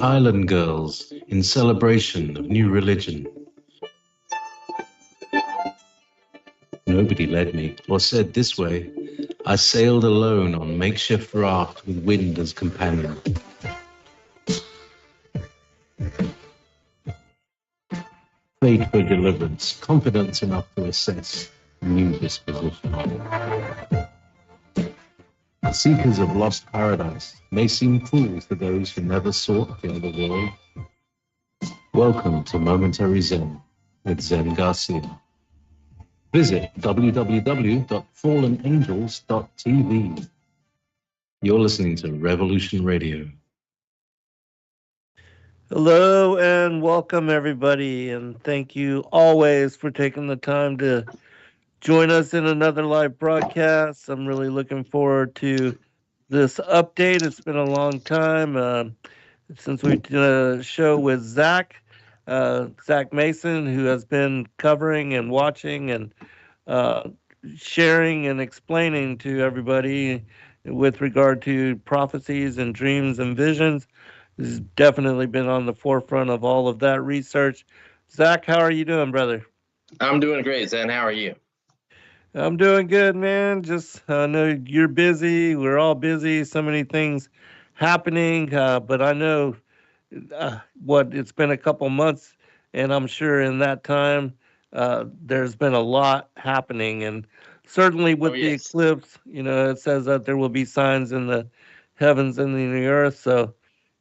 Island girls in celebration of new religion. Nobody led me or said this way. I sailed alone on makeshift raft with wind as companion. Fate for deliverance, confidence enough to assess new disposition. The seekers of lost paradise may seem fools to those who never sought the other world. Welcome to Momentary Zen with Zen Garcia. Visit www.fallenangels.tv. You're listening to Revolution Radio. Hello and welcome, everybody, and thank you always for taking the time to join us in another live broadcast. I'm really looking forward to this update. It's been a long time since we did a show with Zack, Zack Mason, who has been covering and watching and uh, sharing and explaining to everybody with regard to prophecies and dreams and visions. He's definitely been on the forefront of all of that research. Zack, how are you doing, brother? I'm doing great, Zen. How are you? I'm doing good, man. Just I know you're busy. We're all busy. So many things happening, but I know what it's been a couple months, and I'm sure in that time there's been a lot happening. And certainly with the eclipse, it says that there will be signs in the heavens and in the earth. So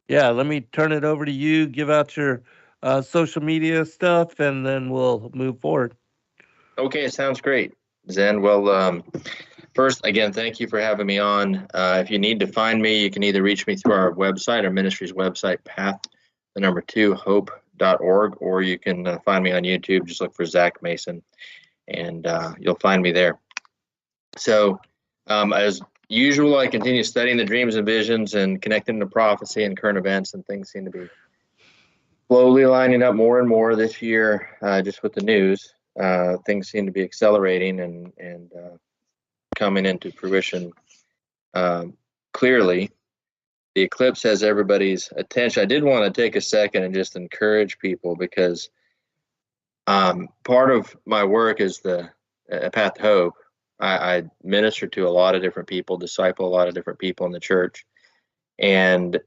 yeah, let me turn it over to you. Give out your social media stuff, and then we'll move forward. Okay, sounds great, Zen. Well, first, again, thank you for having me on. If you need to find me, you can either reach me through our website, our ministry's website, Path2Hope.org, or you can find me on YouTube. Just look for Zack Mason, and you'll find me there. So, as usual, I continue studying the dreams and visions and connecting to prophecy and current events, and things seem to be slowly lining up more and more this year. Just with the news, things seem to be accelerating and coming into fruition clearly. The eclipse has everybody's attention. I did want to take a second and just encourage people, because part of my work is the Path to Hope. I minister to a lot of different people, disciple a lot of different people in the church. And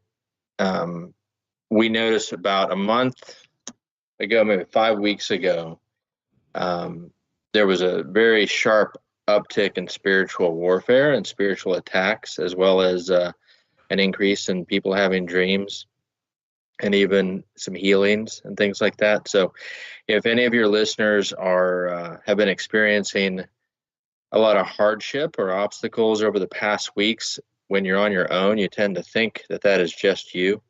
we noticed about a month ago, maybe 5 weeks ago, there was a very sharp uptick in spiritual warfare and spiritual attacks, as well as an increase in people having dreams and even some healings and things like that. So if any of your listeners have been experiencing a lot of hardship or obstacles over the past weeks, when you're on your own, you tend to think that is just you.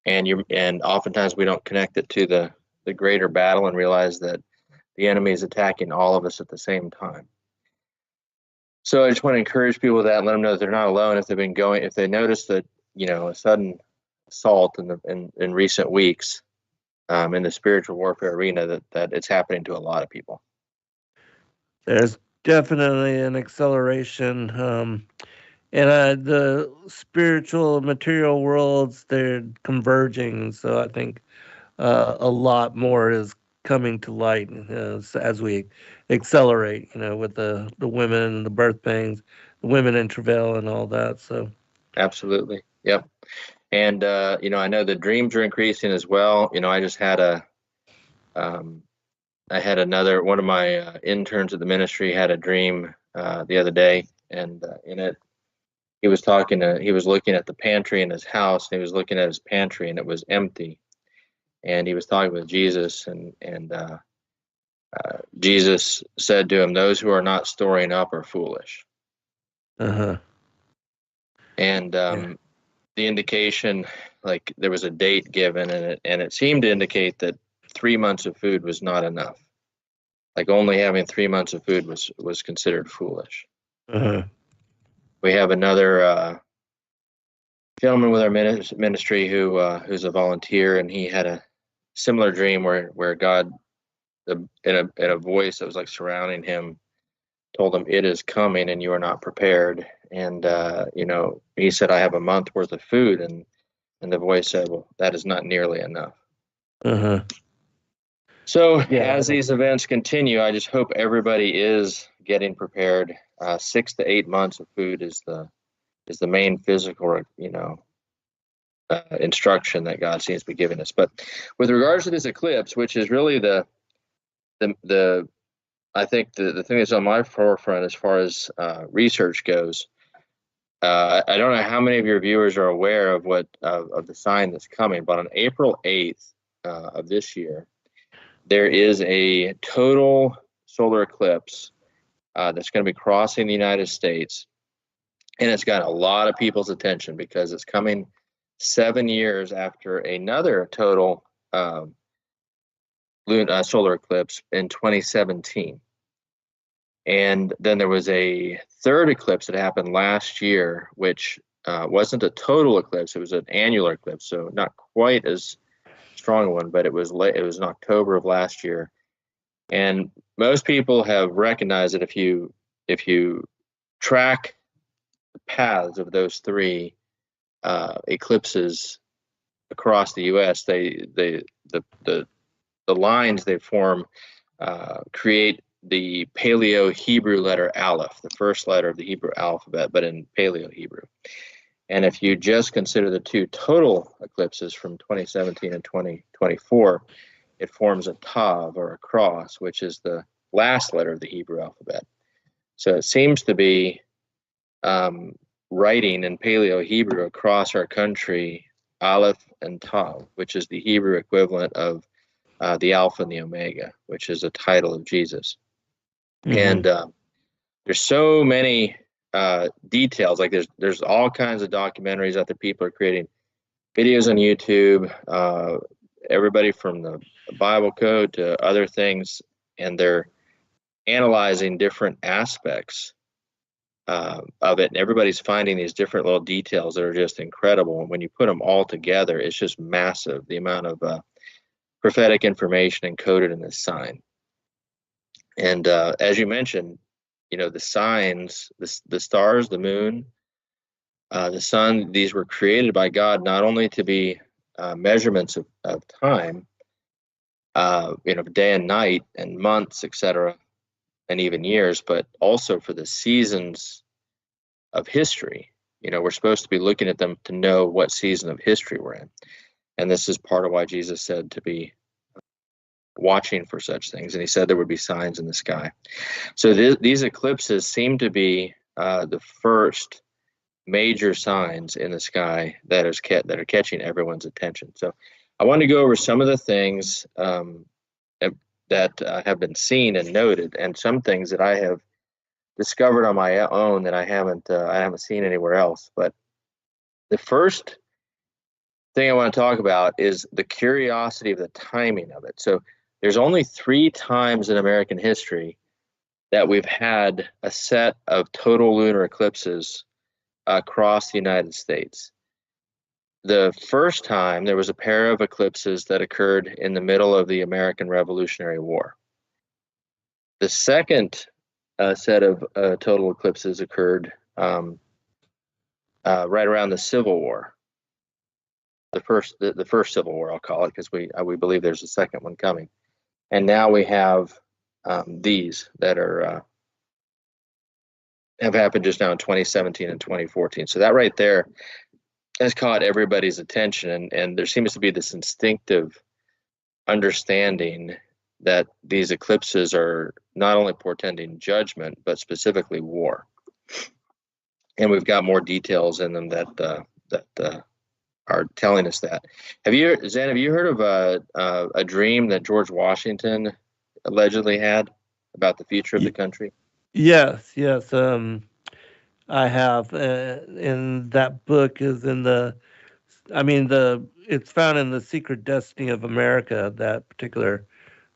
And oftentimes we don't connect it to the greater battle and realize that the enemy is attacking all of us at the same time. So I just want to encourage people with that and let them know that they're not alone. If they notice that, a sudden assault in recent weeks in the spiritual warfare arena, that it's happening to a lot of people. There's definitely an acceleration. And the spiritual material worlds, they're converging. So I think a lot more is coming to light as we accelerate, with the women and the birth pains, the women in travail and all that. So absolutely. Yep. And, I know the dreams are increasing as well. I just had another one of my interns at the ministry had a dream the other day, and in it, he was looking at the pantry in his house, and he was looking at his pantry, and it was empty. And he was talking with Jesus, and Jesus said to him, "Those who are not storing up are foolish." Uh-huh. And the indication, like there was a date given, and it seemed to indicate that 3 months of food was not enough. Like only having 3 months of food was considered foolish. Uh-huh. We have another gentleman with our ministry who's a volunteer, and he had a similar dream where God, in a voice that was like surrounding him, told him, "It is coming, and you are not prepared." And he said, "I have a month worth of food," and And the voice said, well, that is not nearly enough. Uh-huh. So Yeah. as these events continue, I just hope everybody is getting prepared. 6 to 8 months of food is the main physical, instruction that God seems to be giving us. But with regards to this eclipse, which is really the I think the thing that's on my forefront as far as research goes. I don't know how many of your viewers are aware of of the sign that's coming, but on April 8th of this year, there is a total solar eclipse that's going to be crossing the United States, and it's got a lot of people's attention because it's coming 7 years after another total solar eclipse in 2017. And then there was a third eclipse that happened last year, which wasn't a total eclipse; it was an annular eclipse, so not quite as strong a one. But it was late. It was in October of last year, and most people have recognized that if you track the paths of those three eclipses across the U.S., the lines they form create the Paleo Hebrew letter Aleph, the first letter of the Hebrew alphabet, but in Paleo Hebrew. And if you just consider the two total eclipses from 2017 and 2024, it forms a Tav, or a cross, which is the last letter of the Hebrew alphabet. So it seems to be writing in Paleo Hebrew across our country Aleph and Tav, which is the Hebrew equivalent of the Alpha and the Omega, which is a title of Jesus. Mm-hmm. And there's so many details. Like there's all kinds of documentaries out there. People are creating videos on YouTube. Everybody from the Bible code to other things, and they're analyzing different aspects of it. And everybody's finding these different little details that are just incredible. And when you put them all together, it's just massive. The amount of prophetic information encoded in this sign. And as you mentioned, the signs, the stars, the moon, the sun, these were created by God not only to be measurements of time, day and night and months, etc., and even years, but also for the seasons of history. We're supposed to be looking at them to know what season of history we're in. And this is part of why Jesus said to be watching for such things, and he said there would be signs in the sky. So these eclipses seem to be the first major signs in the sky that are catching everyone's attention. So I want to go over some of the things that have been seen and noted, and some things that I have discovered on my own that I haven't seen anywhere else. But the first thing I want to talk about is the curiosity of the timing of it. So there's only 3 times in American history that we've had a set of total lunar eclipses across the United States. The first time, there was a pair of eclipses that occurred in the middle of the American Revolutionary War. The second set of total eclipses occurred right around the Civil War. The first Civil War, I'll call it, because we believe there's a second one coming. And now we have these that have happened just now in 2017 and 2014. So that right there has caught everybody's attention, and there seems to be this instinctive understanding that these eclipses are not only portending judgment, but specifically war. And we've got more details in them that are telling us that. Zen, have you heard of a dream that George Washington allegedly had about the future of the country? Yes. I have. And that book is it's found in The Secret Destiny of America, that particular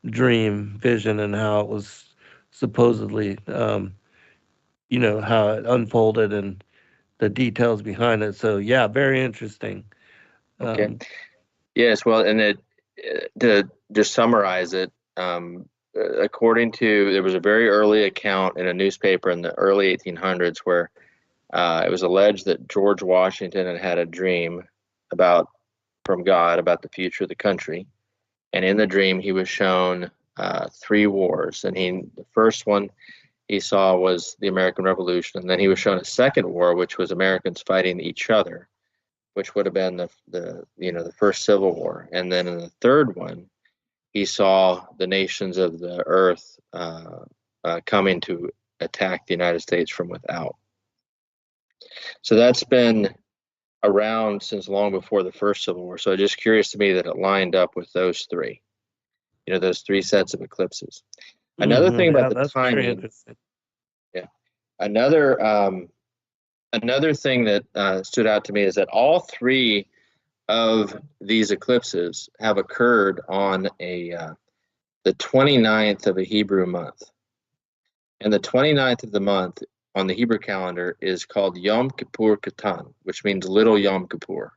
dream vision, and how it was supposedly, how it unfolded and the details behind it. So yeah, very interesting. Okay. Yes. Well, and to just summarize it, according to, there was a very early account in a newspaper in the early 1800s where it was alleged that George Washington had a dream about from God about the future of the country. And in the dream, he was shown 3 wars. And the first one he saw was the American Revolution. And then he was shown a second war, which was Americans fighting each other, which would have been the first Civil War. And then in the third one, he saw the nations of the earth coming to attack the United States from without. So that's been around since long before the first Civil War. So it's just curious to me that it lined up with those 3, those 3 sets of eclipses. Another thing about the timing. Very interesting. Yeah. Another thing that stood out to me is that all 3 of these eclipses have occurred on the 29th of a Hebrew month. And the 29th of the month on the Hebrew calendar is called Yom Kippur Katan, which means Little Yom Kippur.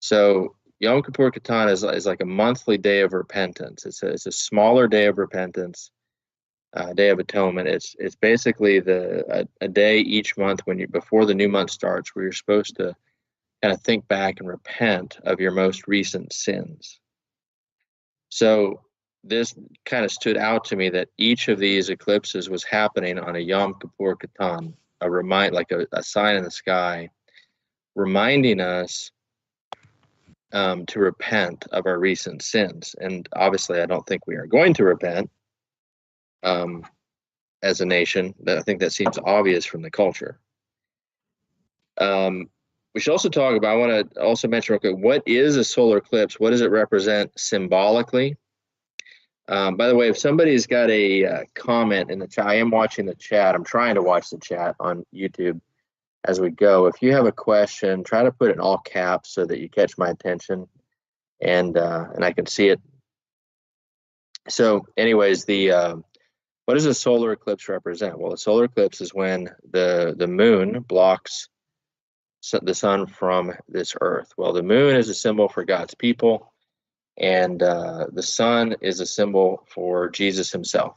So Yom Kippur Katan is like a monthly day of repentance. It's a smaller day of repentance, Day of Atonement. It's basically a day each month before the new month starts, where you're supposed to kind of think back and repent of your most recent sins. So this kind of stood out to me that each of these eclipses was happening on a Yom Kippur Katan, a sign in the sky, reminding us to repent of our recent sins. And obviously, I don't think we are going to repent as a nation. I think that seems obvious from the culture. We should also talk about, I want to also mention real quick, what is a solar eclipse? What does it represent symbolically? By the way, if somebody's got a comment in the chat, I am watching the chat. I'm trying to watch the chat on YouTube as we go. If you have a question, try to put it in all caps so that you catch my attention and I can see it. So anyways, what does a solar eclipse represent? Well, a solar eclipse is when the moon blocks the sun from this earth. Well, the moon is a symbol for God's people, and the sun is a symbol for Jesus himself.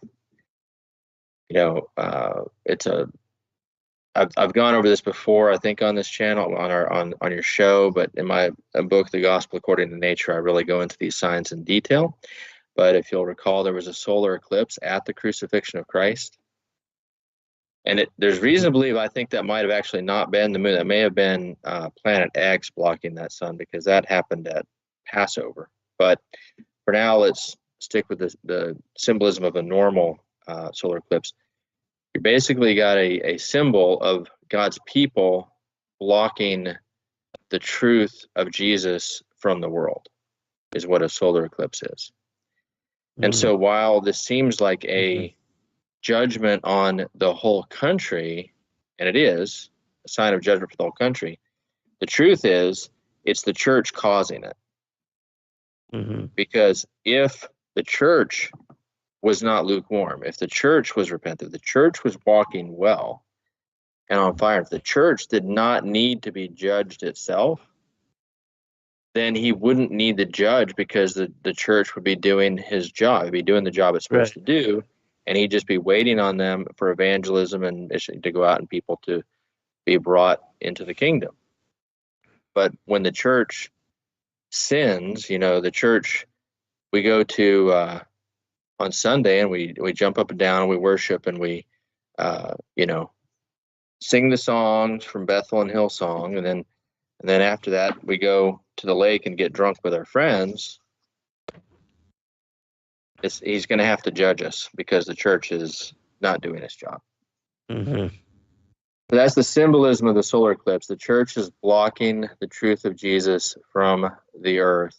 I've gone over this before, I think, on this channel, on your show, but in my book, The Gospel According to Nature, I really go into these signs in detail. But if you'll recall, there was a solar eclipse at the crucifixion of Christ. And there's reason to believe, I think that might have actually not been the moon. That may have been Planet X blocking that sun, because that happened at Passover. But for now, let's stick with the symbolism of a normal solar eclipse. You basically got a symbol of God's people blocking the truth of Jesus from the world, is what a solar eclipse is. And so while this seems like a judgment on the whole country, and it is a sign of judgment for the whole country, the truth is it's the church causing it. Because if the church was not lukewarm, if the church was repentant, the church was walking well and on fire, if the church did not need to be judged itself, then he wouldn't need the judge, because the church would be doing his job. It'd be doing the job it's supposed to do, and he'd just be waiting on them for evangelism and to go out and people to be brought into the kingdom. But when the church sins, the church, we go to on Sunday and we jump up and down and we worship and we sing the songs from Bethel and Hillsong, and then after that we go to the lake and get drunk with our friends. He's going to have to judge us because the church is not doing its job. So that's the symbolism of the solar eclipse. The church is blocking the truth of Jesus from the earth.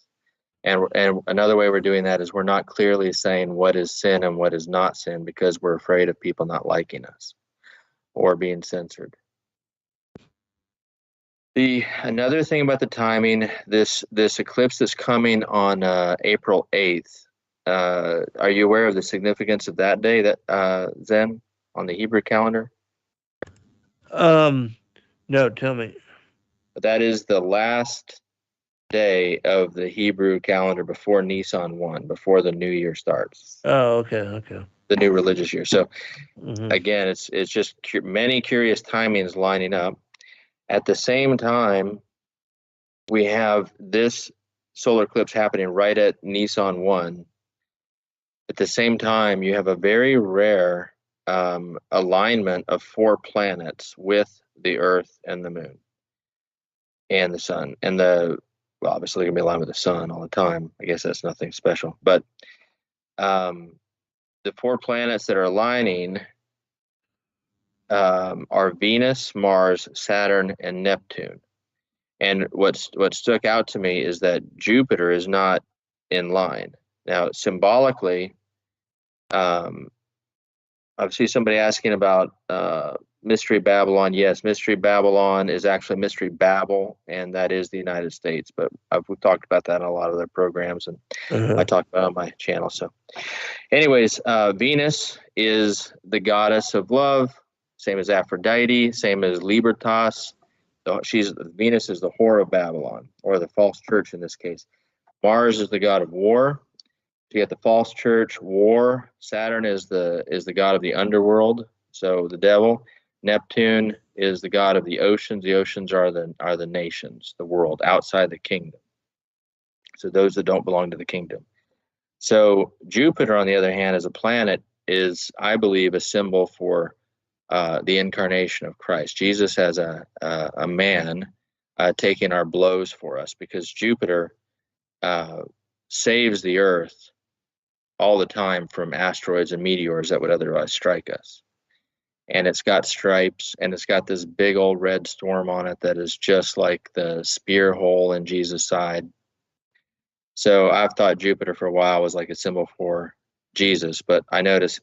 And another way we're doing that is we're not clearly saying what is sin and what is not sin, because we're afraid of people not liking us or being censored. Another thing about the timing, this eclipse that's coming on April 8th, are you aware of the significance of that day, that Zen, on the Hebrew calendar? No, tell me. That is the last day of the Hebrew calendar before Nisan 1, before the new year starts. Oh, okay. The new religious year. So again, it's just many curious timings lining up. At the same time, we have this solar eclipse happening right at Nissan 1. At the same time, you have a very rare alignment of 4 planets with the Earth and the Moon and the Sun. And well, obviously, they're going to be aligned with the Sun all the time. I guess that's nothing special. But the 4 planets that are aligning are Venus, Mars, Saturn, and Neptune. And what stuck out to me is that Jupiter is not in line. Now, symbolically, I see somebody asking about Mystery Babylon. Yes, Mystery Babylon is actually Mystery Babel, and that is the United States. But we've talked about that in a lot of their programs, and I talked about it on my channel. So, anyways, Venus is the goddess of love, same as Aphrodite, same as Libertas. Venus is the whore of Babylon, or the false church in this case. Mars is the god of war. So you got the false church, war. Saturn is the god of the underworld, so the devil. Neptune is the god of the oceans. The oceans are the nations, the world outside the kingdom. So those that don't belong to the kingdom. So Jupiter, on the other hand, as a planet, is, I believe, a symbol for the incarnation of Christ. Jesus as a man taking our blows for us, because Jupiter saves the earth all the time from asteroids and meteors that would otherwise strike us. And it's got stripes, and it's got this big old red storm on it that is just like the spear hole in Jesus' side. So I've thought Jupiter for a while was like a symbol for Jesus, but I notice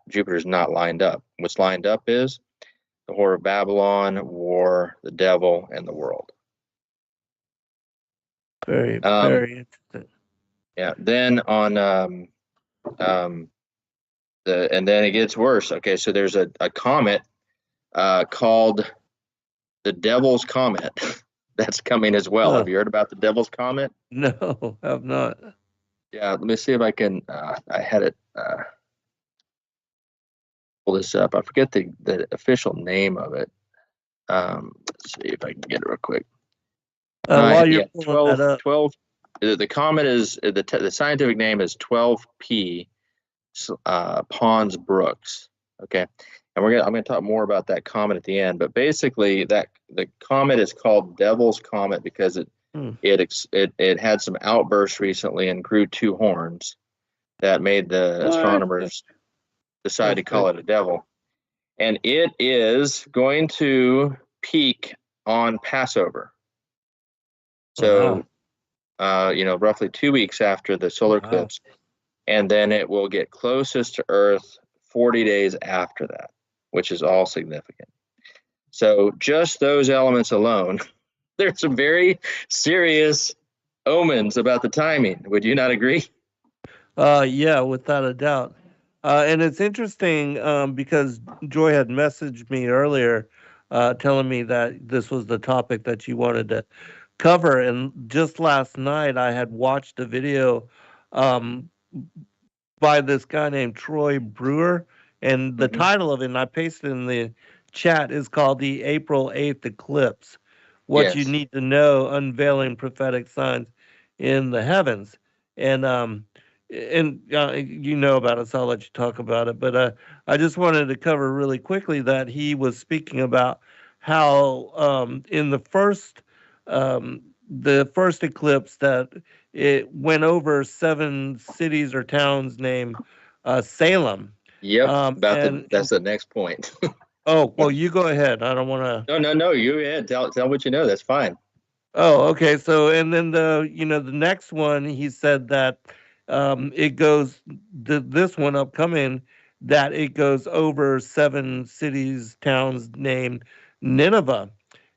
Jupiter's not lined up. What's lined up is the whore of Babylon, war, the devil, and the world. Very, very interesting. Yeah. Then on and then it gets worse. Okay, so there's a comet called the Devil's Comet that's coming as well. Have you heard about the Devil's Comet? No, have not. Yeah, let me see if I can. I had it. Pull this up. I forget the official name of it. Let's see if I can get it real quick. While you're pulling that up, 12. The comet is the scientific name is 12P Pons Brooks. Okay, and I'm gonna talk more about that comet at the end. But basically, the comet is called Devil's Comet because it had some outbursts recently and grew 2 horns that made the astronomers decide to call it a devil. And it is going to peak on Passover. So, roughly 2 weeks after the solar eclipse. And then it will get closest to Earth 40 days after that, which is all significant. So just those elements alone, there's some very serious omens about the timing. Would you not agree? Yeah, without a doubt. And it's interesting because Joy had messaged me earlier telling me that this was the topic that you wanted to cover. And just last night, I had watched a video by this guy named Troy Brewer. And the title of it, and I pasted in the chat, is called The April 8th Eclipse. What You Need to Know, Unveiling Prophetic Signs in the Heavens. And you know about it, so I'll let you talk about it. But I just wanted to cover really quickly that he was speaking about how in the first eclipse that it went over 7 cities or towns named Salem. Yep. That's the next point. Oh, well, you go ahead. I don't want to. No. You go ahead. Tell what you know. That's fine. Oh, okay. So, and then the next one, he said that it goes this one upcoming that it goes over 7 cities, towns named Nineveh,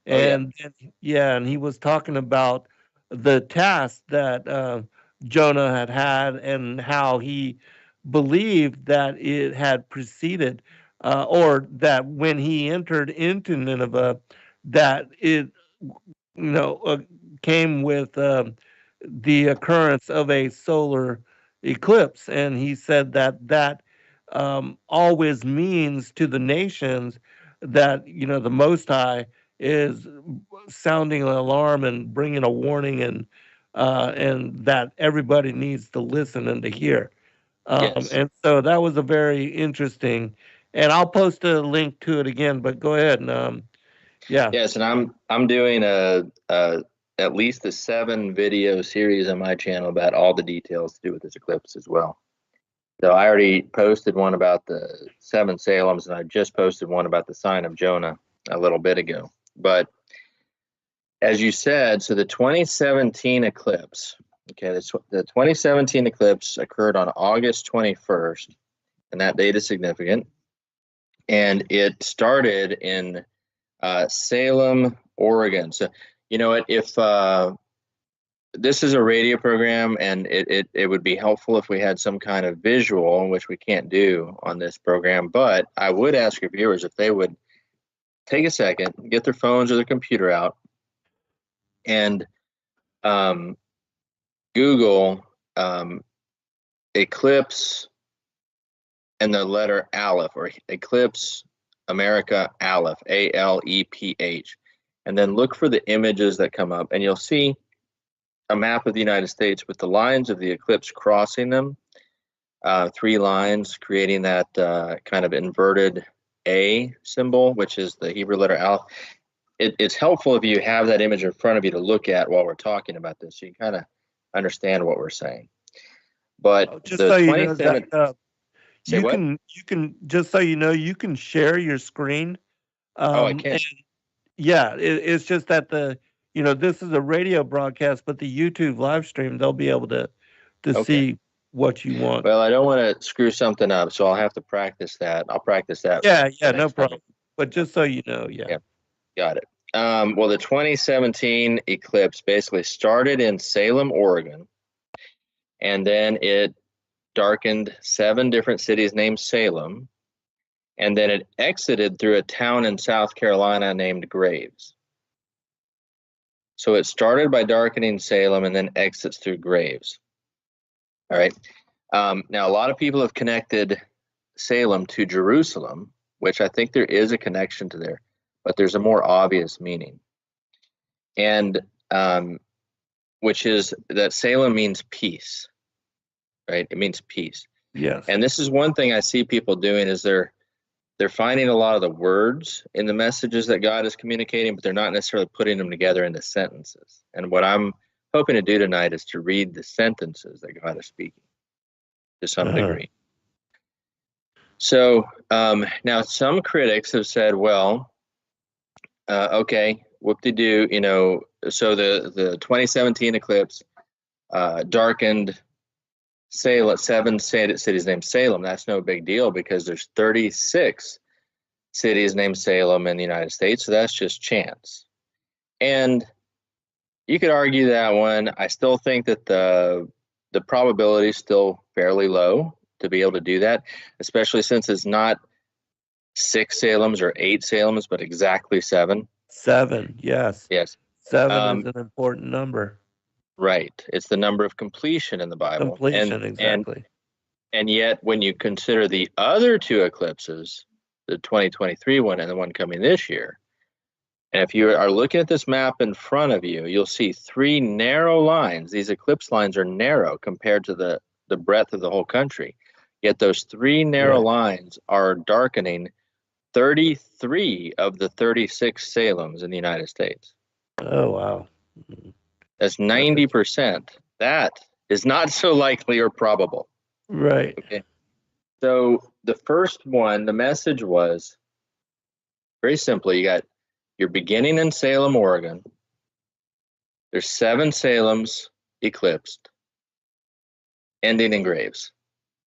and and he was talking about the task that Jonah had and how he believed that it had preceded, or that when he entered into Nineveh, that it came with the occurrence of a solar eclipse, and he said that always means to the nations that the Most High is sounding an alarm and bringing a warning, and that everybody needs to listen and to hear. Yes. And so that was a very interesting, and I'll post a link to it again, but go ahead. And yeah. Yes, and I'm doing a at least a 7 video series on my channel about all the details to do with this eclipse as well. So I already posted one about the 7 Salems, and I just posted one about the sign of Jonah a little bit ago. But as you said, so the 2017 eclipse, okay, the 2017 eclipse occurred on August 21st, and that date is significant. And it started in Salem, Oregon. So, you know what, if this is a radio program, and it would be helpful if we had some kind of visual, which we can't do on this program, but I would ask your viewers if they would take a second, get their phones or their computer out, and Google eclipse and the letter Aleph, or Eclipse America Aleph, ALEPH, and then look for the images that come up, and you'll see a map of the United States with the lines of the eclipse crossing them, 3 lines creating that kind of inverted A symbol, which is the Hebrew letter Aleph. It's helpful if you have that image in front of you to look at while we're talking about this, so you kind of understand what we're saying. But Just the so you know, 27th, Zach, say you what? can just so you know, you can share your screen. Oh, I can. And yeah, it's just that this is a radio broadcast, but the YouTube live stream, they'll be able to Okay. see what you want. Well, I don't want to screw something up, so I'll have to practice that. I'll practice that. Yeah, no next problem. time. But just so you know, yeah. Got it. Well, the 2017 eclipse basically started in Salem, Oregon, and then it darkened 7 different cities named Salem, and then it exited through a town in South Carolina named Graves. So it started by darkening Salem and then exits through Graves. All right. Now, a lot of people have connected Salem to Jerusalem, which I think there is a connection to there, but there's a more obvious meaning. And which is that Salem means peace, right? It means peace. Yes. And this is one thing I see people doing, is they're finding a lot of the words in the messages that God is communicating, but they're not necessarily putting them together into sentences. And what I'm hoping to do tonight is to read the sentences that God is speaking to some degree. So now some critics have said, well, okay, whoop-de-doo, so the 2017 eclipse darkened Salem, 7 cities named Salem. That's no big deal because there's 36 cities named Salem in the United States, so that's just chance. And you could argue that one. I still think that the probability is still fairly low to be able to do that, especially since it's not 6 Salems or 8 Salems, but exactly 7. 7, yes. Yes. 7 is an important number. Right. It's the number of completion in the Bible. Completion, exactly. And yet, when you consider the other 2 eclipses, the 2023 one and the one coming this year, and if you are looking at this map in front of you, you'll see 3 narrow lines. These eclipse lines are narrow compared to the breadth of the whole country. Yet those 3 narrow lines are darkening 33 of the 36 Salems in the United States. Oh, wow. That's 90%. That is not so likely or probable. Right. Okay. So the first one, the message was very simply, you're beginning in Salem, Oregon. There's 7 Salems eclipsed, ending in Graves.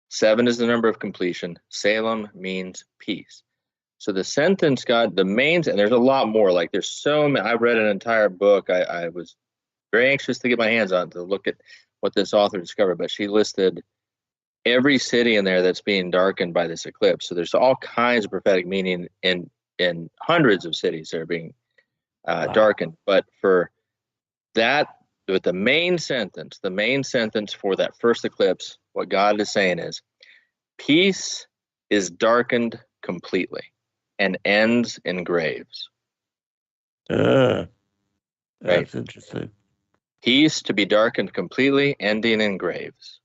7 is the number of completion. Salem means peace. So the sentence got the main, and there's a lot more. Like there's so many. I read an entire book. I was very anxious to get my hands on to look at what this author discovered, but she listed every city in there that's being darkened by this eclipse. So there's all kinds of prophetic meaning in hundreds of cities that are being darkened. But for that, with the main sentence for that first eclipse, what God is saying is, peace is darkened completely and ends in Graves. That's Right. interesting. Peace to be darkened completely, ending in graves.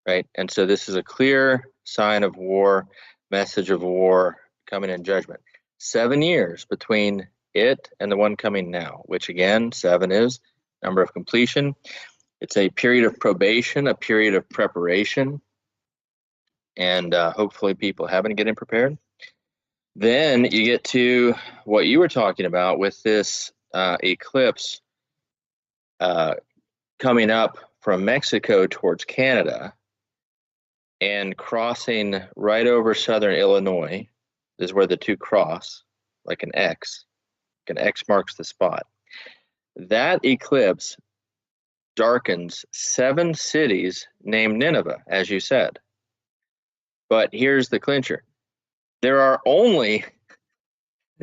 Right. And so this is a clear sign of war, message of war coming in judgment. 7 years between it and the one coming now, which again, 7 is number of completion. It's a period of probation, a period of preparation, and hopefully people have been getting prepared. Then you get to what you were talking about with this eclipse coming up from Mexico towards Canada and crossing right over southern Illinois. This is where the two cross, like an X. An X marks the spot. That eclipse darkens 7 cities named Nineveh, as you said. But here's the clincher. There are only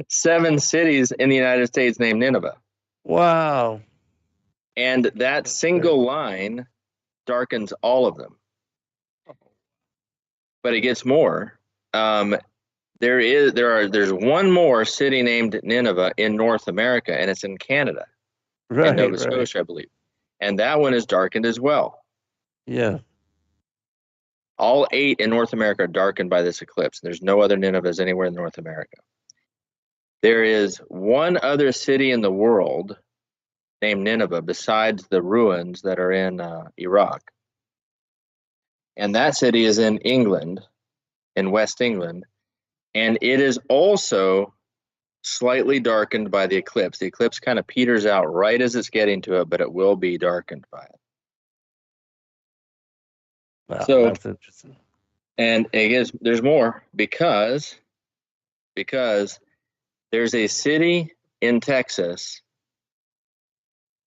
7 cities in the United States named Nineveh. Wow. And that single line darkens all of them. But it gets more. There's one more city named Nineveh in North America, and it's in Canada, in Nova Scotia, I believe. And that one is darkened as well. Yeah. All 8 in North America are darkened by this eclipse. There's no other Ninevehs anywhere in North America. There is one other city in the world named Nineveh besides the ruins that are in Iraq. And that city is in England, in West England. And it is also slightly darkened by the eclipse. The eclipse kind of peters out right as it's getting to it, but it will be darkened by it. Wow, so that's interesting. And there's more because there's a city in Texas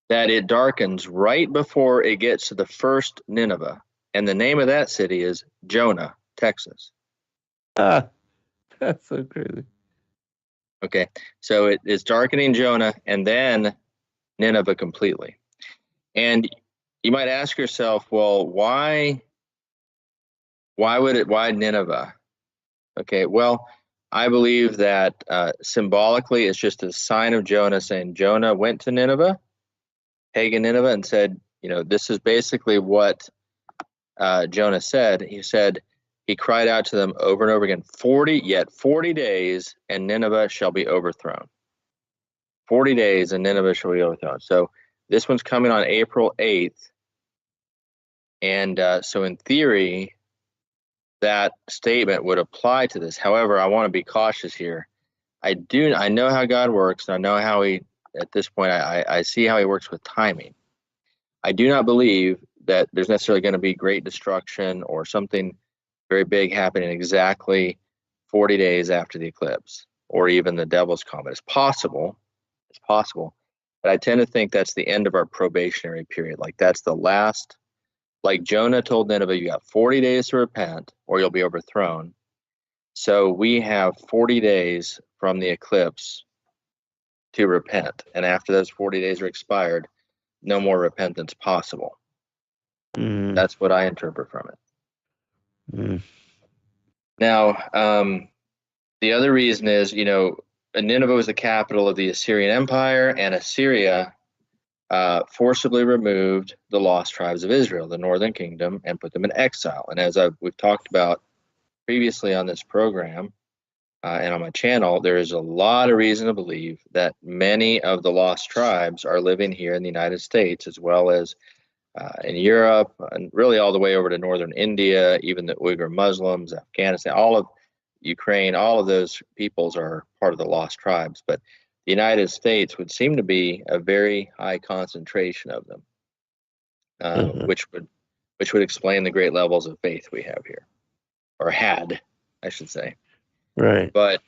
that it darkens right before it gets to the first Nineveh. And the name of that city is Jonah, Texas. That's so crazy. Okay, so it is darkening Jonah and then Nineveh completely. And you might ask yourself, well, why Nineveh? Okay, well, I believe that symbolically it's just a sign of Jonah saying Jonah went to Nineveh, pagan Nineveh, and said, this is basically what Jonah said. He said, he cried out to them over and over again, 40 days and Nineveh shall be overthrown. 40 days and Nineveh shall be overthrown. So this one's coming on April 8th. And so in theory, that statement would apply to this. However, I want to be cautious here. I know how God works, and I know how at this point, I see how he works with timing. I do not believe that there's necessarily going to be great destruction or something very big happening exactly 40 days after the eclipse or even the Devil's Comet. It's possible, but I tend to think that's the end of our probationary period. Like that's the last, like Jonah told Nineveh, you got 40 days to repent or you'll be overthrown. So we have 40 days from the eclipse to repent. And after those 40 days are expired, no more repentance possible. That's what I interpret from it. Now, the other reason is, Nineveh was the capital of the Assyrian Empire, and Assyria forcibly removed the lost tribes of Israel, the northern kingdom, and put them in exile. And as we've talked about previously on this program and on my channel, there is a lot of reason to believe that many of the lost tribes are living here in the United States, as well as in Europe, and really all the way over to northern India, even the Uyghur Muslims, Afghanistan, all of Ukraine, all of those peoples are part of the lost tribes. But the United States would seem to be a very high concentration of them, which would explain the great levels of faith we have here, or had, I should say. Right. But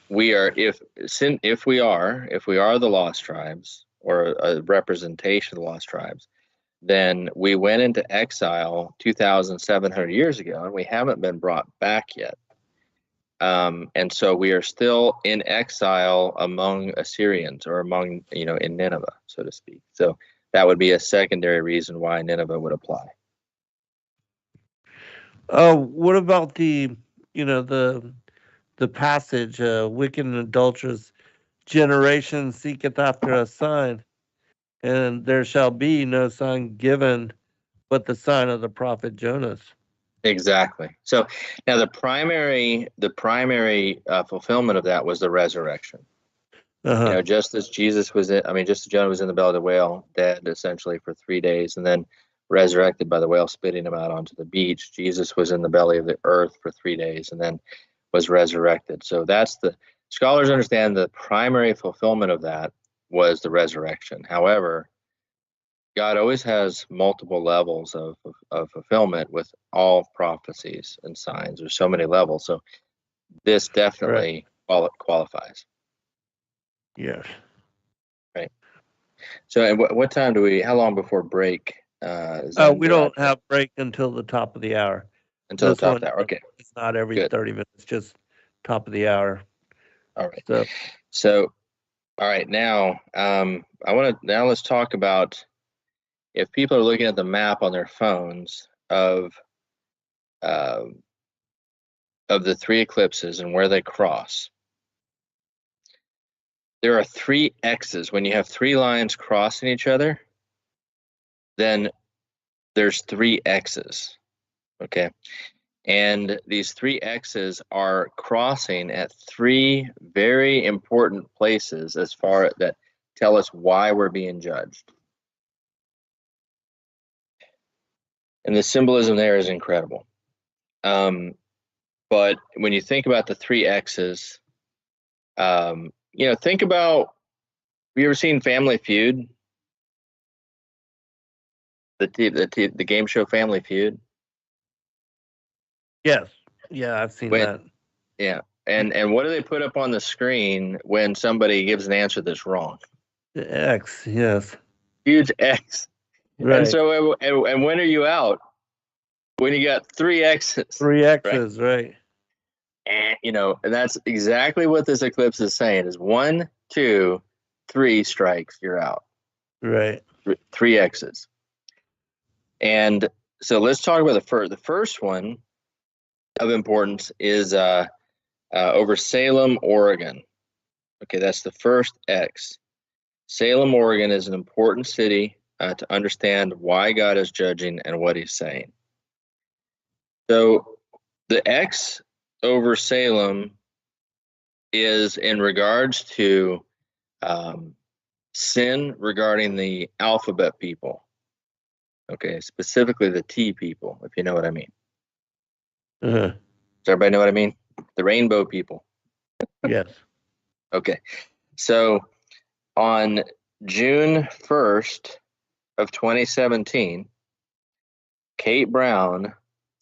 we are, if we are the lost tribes, or a representation of the lost tribes, then we went into exile 2,700 years ago, and we haven't been brought back yet. And so we are still in exile among Assyrians, or among, in Nineveh, so to speak. So that would be a secondary reason why Nineveh would apply. What about the the passage, wicked and adulterous generation seeketh after a sign, and there shall be no sign given but the sign of the prophet Jonas. Exactly. So now the primary fulfillment of that was the resurrection. Uh-huh. Just as Jesus was just as Jonah was in the belly of the whale, dead essentially for 3 days, and then resurrected by the whale spitting him out onto the beach, Jesus was in the belly of the earth for 3 days and then was resurrected. So that's the scholars understand the primary fulfillment of that was the resurrection. However, God always has multiple levels of fulfillment with all prophecies and signs. There's so many levels. So this definitely qualifies. Yes. Right. So, and what time how long before break? We don't have break until the top of the hour. Until the top of the hour. Okay. It's not every Good. 30 minutes, just top of the hour. All right. So all right. Now, let's talk about if people are looking at the map on their phones of the 3 eclipses and where they cross. There are 3 X's. When you have 3 lines crossing each other, then there's 3 X's. Okay. And these 3 X's are crossing at 3 very important places as far that tell us why we're being judged. And the symbolism there is incredible. But when you think about the 3 X's, think about, have you ever seen Family Feud? The game show Family Feud? Yes. Yeah, I've seen that. Yeah. And what do they put up on the screen when somebody gives an answer that's wrong? The X, yes. Huge X. Right. And so, and when are you out? When you got 3 X's. 3 X's, right. And that's exactly what this eclipse is saying is 1, 2, 3 strikes, you're out. Right. 3 X's. And so let's talk about the first one of importance is over Salem, Oregon. Okay, that's the first X. Salem, Oregon is an important city to understand why God is judging and what he's saying. So the X over Salem is in regards to sin regarding the alphabet people. Okay, specifically the T people, if you know what I mean. Uh-huh. Does everybody know what I mean? The rainbow people. Yes. Okay, so on June 1st of 2017, Kate Brown,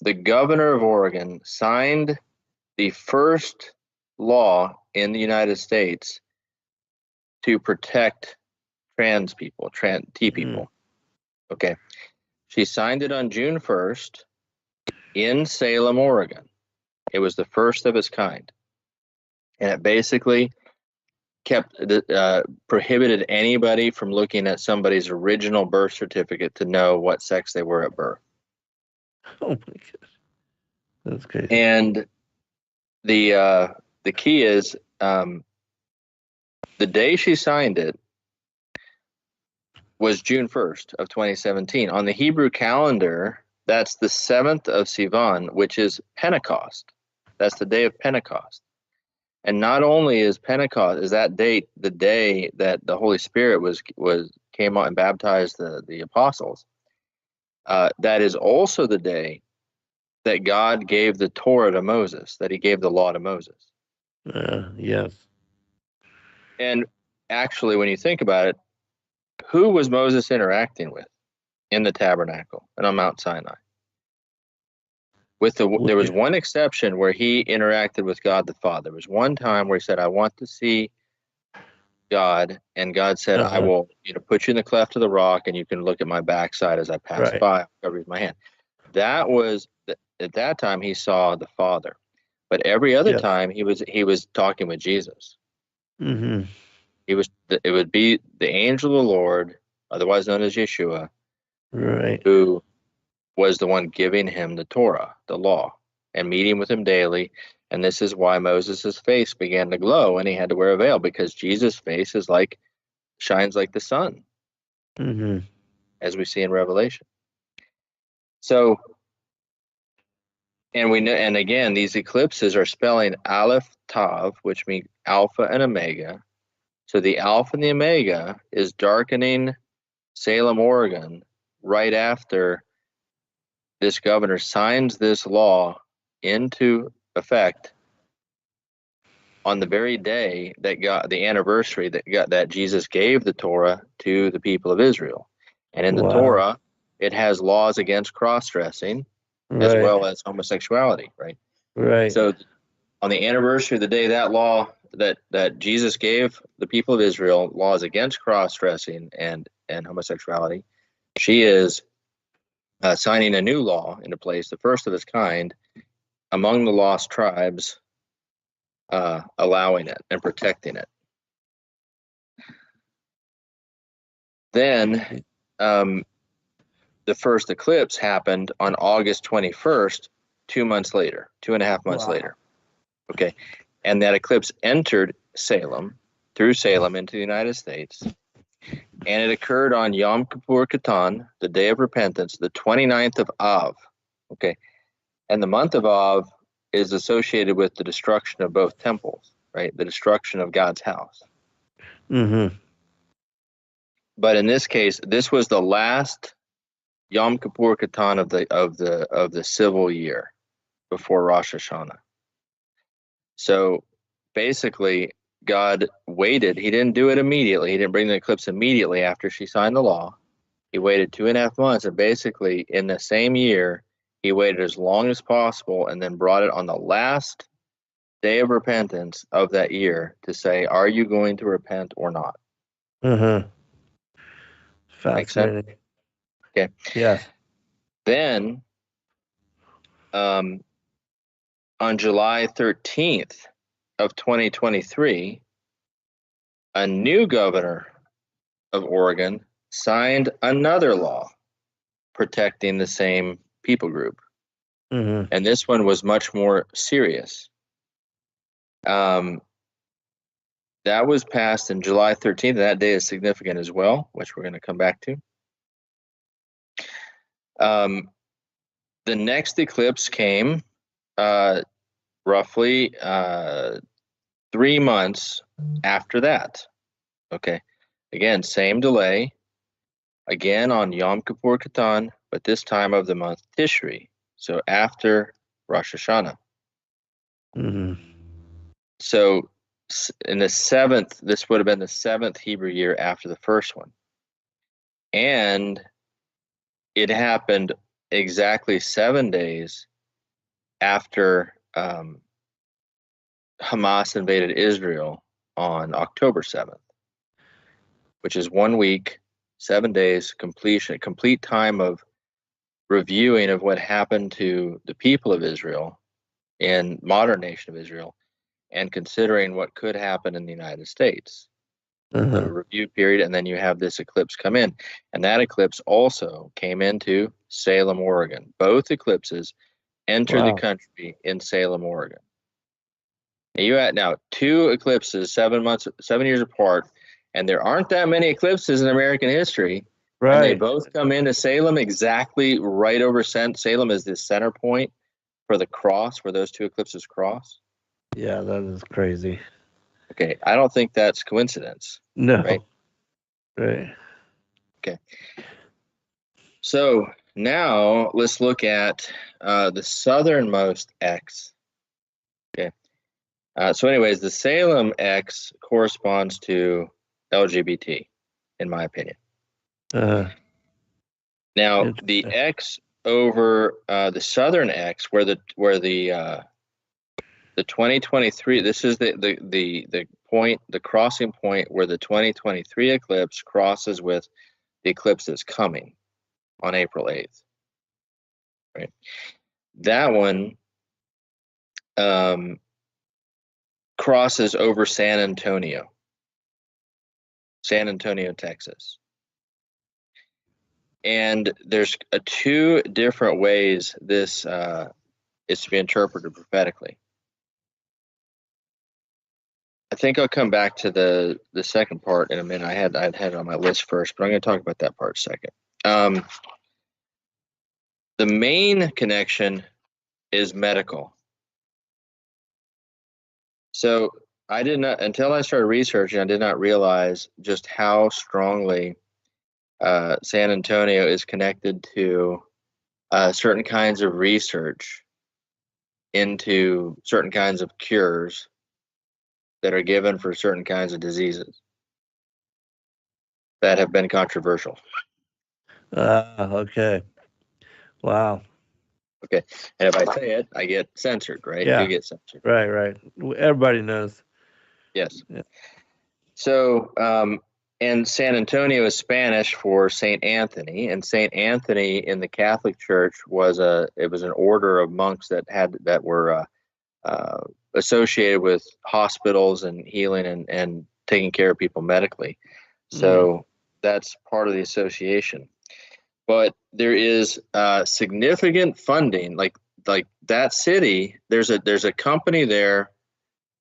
the governor of Oregon, signed the first law in the United States to protect trans people, T people. Okay. She signed it on June 1st in Salem, Oregon. It was the first of its kind. And it basically prohibited anybody from looking at somebody's original birth certificate to know what sex they were at birth. Oh my gosh. That's crazy. And the key is the day she signed it was June 1st of 2017. On the Hebrew calendar, that's the 7th of Sivan, which is Pentecost. That's the day of Pentecost. And not only is Pentecost, is that date the day that the Holy Spirit came out and baptized the apostles, that is also the day that God gave the Torah to Moses, that he gave the law to Moses. Yes. And actually, when you think about it, who was Moses interacting with in the tabernacle and on Mount Sinai? There was one exception where he interacted with God the Father. There was one time where he said, I want to see God, and God said, I will put you in the cleft of the rock and you can look at my backside as I pass by. I'll cover you with my hand. That was at that time he saw the Father. But every other time he was talking with Jesus. Mm-hmm. It would be the angel of the Lord, otherwise known as Yeshua, right, who was the one giving him the Torah, the law, and meeting with him daily. And this is why Moses' face began to glow and he had to wear a veil, because Jesus' face shines like the sun, as we see in Revelation. So, and we know, and again, these eclipses are spelling Aleph Tav, which means Alpha and Omega. So the Alpha and the Omega is darkening Salem, Oregon, right after this governor signs this law into effect on the very day that the anniversary that Jesus gave the Torah to the people of Israel. And in the Torah, it has laws against cross-dressing as well as homosexuality, right? Right. So on the anniversary of the day that law that Jesus gave the people of Israel, laws against cross-dressing and homosexuality, she is signing a new law into place, the first of its kind, among the lost tribes, allowing it and protecting it. Then the first eclipse happened on August 21st, 2 months later, 2.5 months later. Okay. And that eclipse entered through Salem into the United States. And it occurred on Yom Kippur Katan, the day of repentance, the 29th of Av. Okay. And the month of Av is associated with the destruction of both temples, right? The destruction of God's house. But in this case, this was the last Yom Kippur Katan of the civil year before Rosh Hashanah. So basically, God waited. He didn't do it immediately. He didn't bring the eclipse immediately after she signed the law. He waited 2.5 months, and basically in the same year, he waited as long as possible and then brought it on the last day of repentance of that year to say, are you going to repent or not? Fascinating. Okay. Yes. Then on July 13th of 2023, a new governor of Oregon signed another law protecting the same people group. And this one was much more serious. That was passed in July 13th. And that day is significant as well, which we're going to come back to. The next eclipse came roughly 3 months after that. Okay. Again, same delay. Again on Yom Kippur Katan, but this time of the month Tishri. So after Rosh Hashanah. So in the seventh, this would have been the 7th Hebrew year after the first one. And it happened exactly 7 days after Hamas invaded Israel on October 7th, which is 1 week, 7 days, complete time of reviewing of what happened to the people of Israel in modern nation of Israel, and considering what could happen in the United States. The review period, and then you have this eclipse come in. And that eclipse also came into Salem, Oregon. Both eclipses entered the country in Salem, Oregon. And you had now 2 eclipses, 7 years apart, and there aren't that many eclipses in American history. Right. And they both come into Salem exactly right over Salem is the center point for the cross, where those 2 eclipses cross. Yeah, that is crazy. Okay, I don't think that's coincidence. No. Right. Okay. So now let's look at the southernmost X. Okay. So anyways, the Salem X corresponds to LGBT, in my opinion. Now the X over the southern X, where the 2023, this is the point, the crossing point where the 2023 eclipse crosses with the eclipse that's coming on April 8th. Right. That one crosses over San Antonio, Texas. And there's 2 different ways this is to be interpreted prophetically. I think I'll come back to the second part in a minute. I'd had it on my list first, but I'm going to talk about that part second. The main connection is medical. So I did not, until I started researching, I did not realize just how strongly San Antonio is connected to certain kinds of research into certain kinds of cures that are given for certain kinds of diseases that have been controversial. Okay. Wow. Okay. And if I say it, I get censored, right? Yeah. You get censored. Right. Everybody knows. Yes. Yeah. So, and San Antonio is Spanish for Saint Anthony, and Saint Anthony in the Catholic Church was an order of monks that were associated with hospitals and healing and taking care of people medically. So that's part of the association. But there is significant funding, like that city. There's a company there.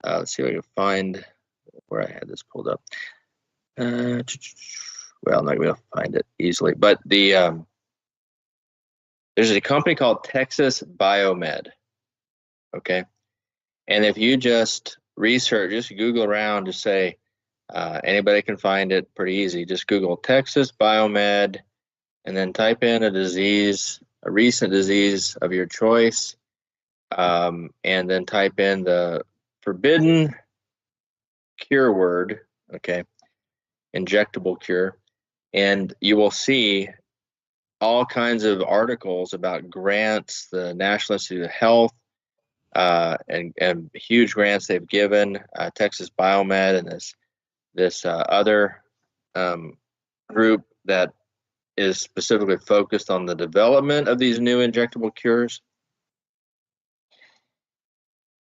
Let's see if I can find where I had this pulled up. Well, I'm not going to find it easily, but there's a company called Texas Biomed. Okay, and if you just research, just Google around, just say anybody can find it pretty easy. Just Google Texas Biomed, and then type in a recent disease of your choice, and then type in the forbidden cure word. Okay. Injectable cure, and you will see all kinds of articles about grants, the National Institute of Health, and huge grants they've given Texas Biomed and this other group that is specifically focused on the development of these new injectable cures,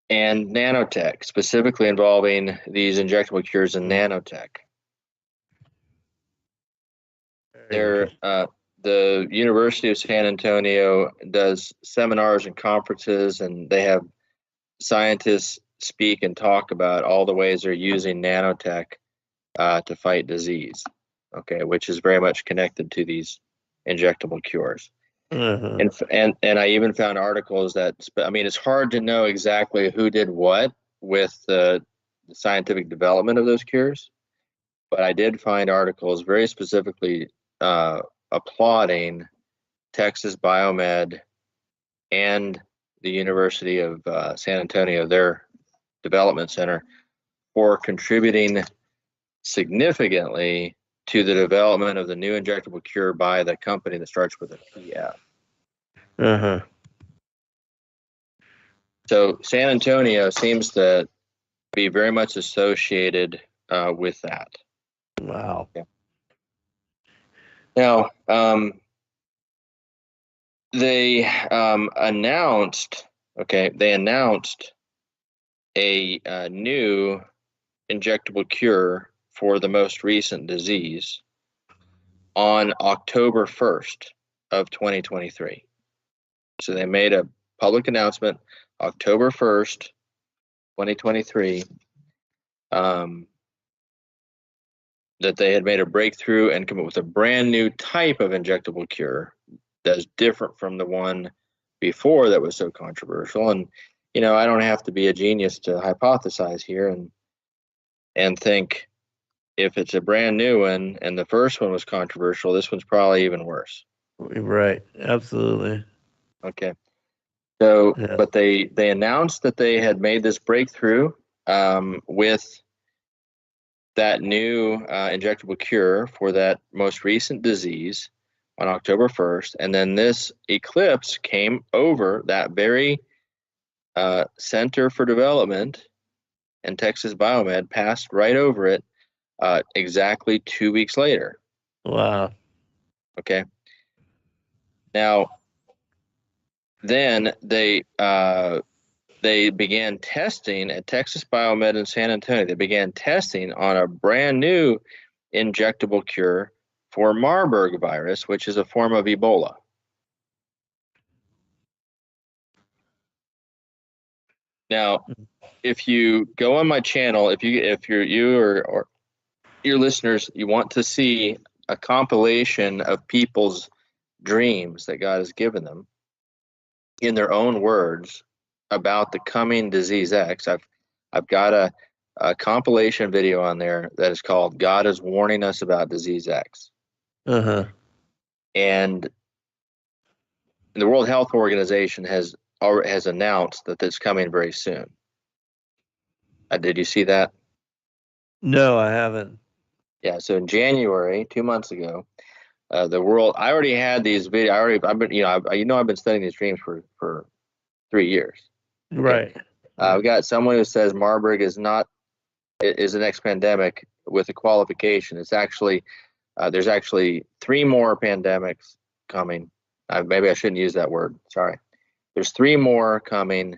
and nanotech, specifically involving these injectable cures in nanotech. The University of San Antonio does seminars and conferences, and they have scientists speak and talk about all the ways they're using nanotech to fight disease, okay, which is very much connected to these injectable cures. And I even found articles that, I mean, it's hard to know exactly who did what with the scientific development of those cures, but I did find articles very specifically applauding Texas Biomed and the University of San Antonio, their development center, for contributing significantly to the development of the new injectable cure by the company that starts with a PF. So San Antonio seems to be very much associated with that. Wow. Okay. Now, they announced a new injectable cure for the most recent disease on October 1st of 2023. So they made a public announcement October 1st, 2023, that they had made a breakthrough and come up with a brand new type of injectable cure that's different from the one before that was so controversial. And, you know, I don't have to be a genius to hypothesize here and think if it's a brand new one and the first one was controversial, this one's probably even worse. Right. Absolutely. Okay. So, yeah. But they announced that they had made this breakthrough with that new injectable cure for that most recent disease on October 1st. And then this eclipse came over that very Center for Development, and Texas Biomed passed right over it exactly 2 weeks later. Wow. Okay. Now, then they began testing at Texas Biomed in San Antonio. They began testing on a brand new injectable cure for Marburg virus, which is a form of Ebola. Now, if you go on my channel, if you or your listeners, you want to see a compilation of people's dreams that God has given them in their own words about the coming disease X, I've got a compilation video on there that is called "God is Warning Us About Disease X," and the World Health Organization has announced that it's coming very soon. Did you see that? No, I haven't. Yeah. So in January, 2 months ago, the world. I already had these videos. I've been, I've been studying these dreams for 3 years. Okay? Right. I've got someone who says Marburg is the next pandemic with a qualification. It's actually there's actually 3 more pandemics coming. Maybe I shouldn't use that word. Sorry. There's 3 more coming,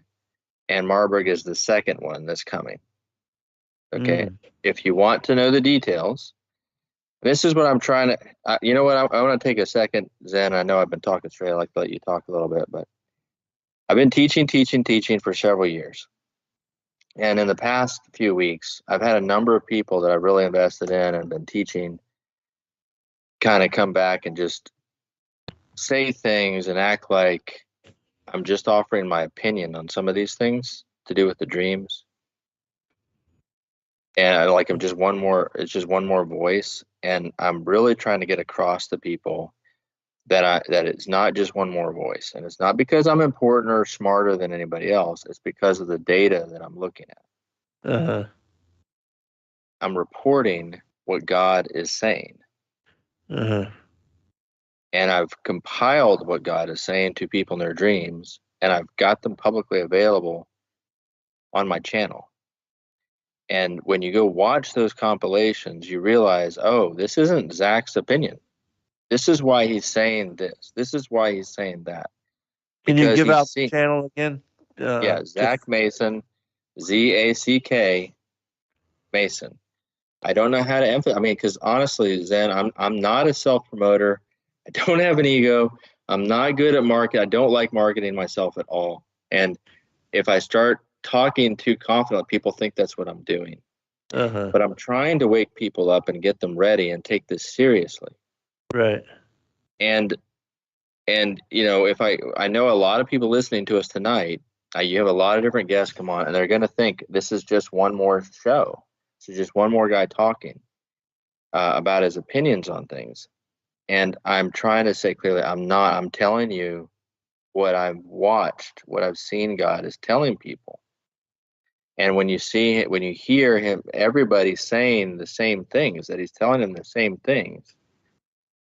and Marburg is the second one that's coming. Okay. If you want to know the details, this is what I'm trying to. You know what? I want to take a second, Zen. I know I've been talking straight. I'd like to let you talk a little bit, but I've been teaching for several years. And in the past few weeks, I've had a number of people that I've really invested in and been teaching kind of come back and just say things and act like I'm just offering my opinion on some of these things to do with the dreams. And like it's just one more voice. And I'm really trying to get across to people that it's not just one more voice. And it's not because I'm important or smarter than anybody else. It's because of the data that I'm looking at. I'm reporting what God is saying. And I've compiled what God is saying to people in their dreams, and I've got them publicly available on my channel. And when you go watch those compilations, you realize, oh, this isn't Zack's opinion. This is why he's saying this. This is why he's saying that. Can you give out the channel again? Yeah, Zack Mason, Zack Mason. I don't know how to emphasize. I mean, because honestly, Zen, I'm not a self-promoter. I don't have an ego. I'm not good at marketing. I don't like marketing myself at all. And if I start talking too confident, people think that's what I'm doing. But I'm trying to wake people up and get them ready and take this seriously. Right. And if I know a lot of people listening to us tonight, you have a lot of different guests come on, and they're going to think this is just one more show. This is just one more guy talking about his opinions on things. And I'm trying to say clearly, I'm telling you what I've watched, what I've seen God is telling people. And when you hear him, everybody saying the same things, that he's telling them the same things,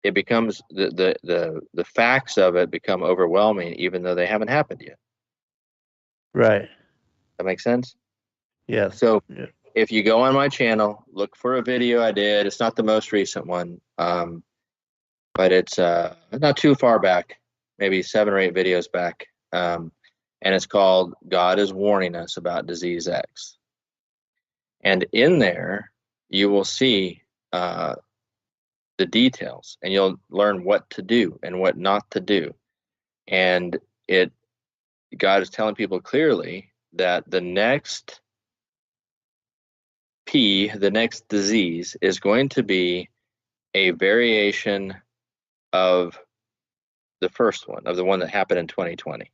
it becomes the facts of it become overwhelming, even though they haven't happened yet. Right. That makes sense? Yeah. So if you go on my channel, look for a video I did. It's not the most recent one, but it's not too far back, maybe 7 or 8 videos back. And it's called God is Warning Us About Disease X. And in there, you will see the details, and you'll learn what to do and what not to do. And God is telling people clearly that the next the next disease is going to be a variation of the first one, of the one that happened in 2020.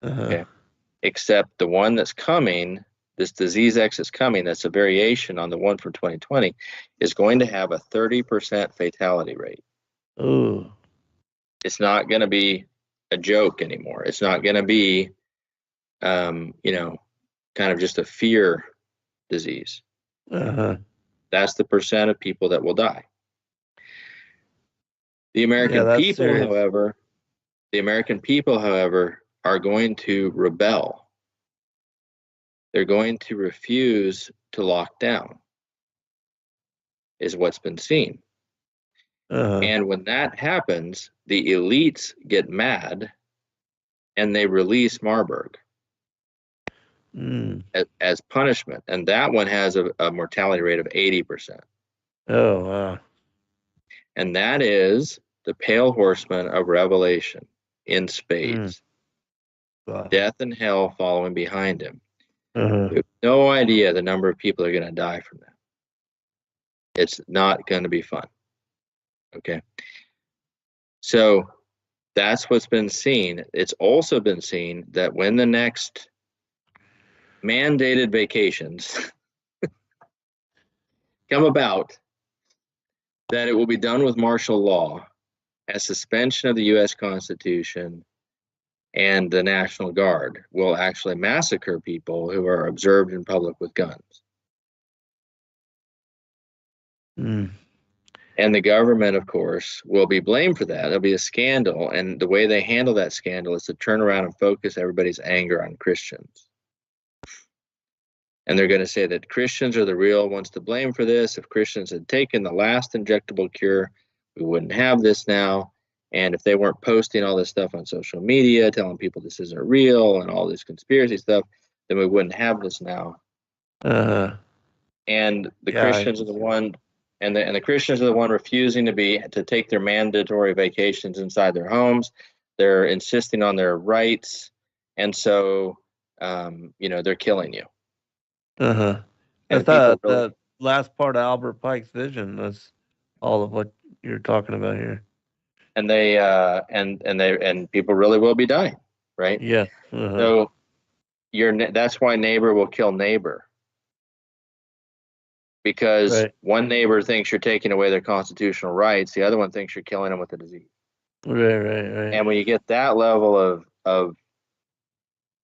Okay. Except the one that's coming, this disease X is coming, that's a variation on the one from 2020, is going to have a 30% fatality rate. Ooh. It's not going to be a joke anymore. It's not going to be, kind of just a fear disease. That's the percent of people that will die. The American people, however, are going to rebel. They're going to refuse to lock down, is what's been seen. And when that happens, the elites get mad and they release Marburg as punishment. And that one has a mortality rate of 80%. Oh, wow. And that is the pale horseman of Revelation in spades. Death and hell following behind him. We have no idea the number of people that are going to die from that. It's not going to be fun. Okay. So that's what's been seen. It's also been seen that when the next mandated vacations come about, that it will be done with martial law, a suspension of the U.S. Constitution, and the National Guard will actually massacre people who are observed in public with guns. And the government, of course, will be blamed for that. There'll be a scandal, and the way they handle that scandal is to turn around and focus everybody's anger on Christians. And they're going to say that Christians are the real ones to blame for this. If Christians had taken the last injectable cure, we wouldn't have this now. And if they weren't posting all this stuff on social media, telling people this isn't real and all this conspiracy stuff, then we wouldn't have this now. And the Christians are the one, and the Christians are the one refusing to take their mandatory vacations inside their homes. They're insisting on their rights, and so they're killing you. I thought the last part of Albert Pike's vision was all of what you're talking about here. And they and people really will be dying, right? Yeah. So that's why neighbor will kill neighbor, because one neighbor thinks you're taking away their constitutional rights, the other one thinks you're killing them with a disease. Right. And when you get that level of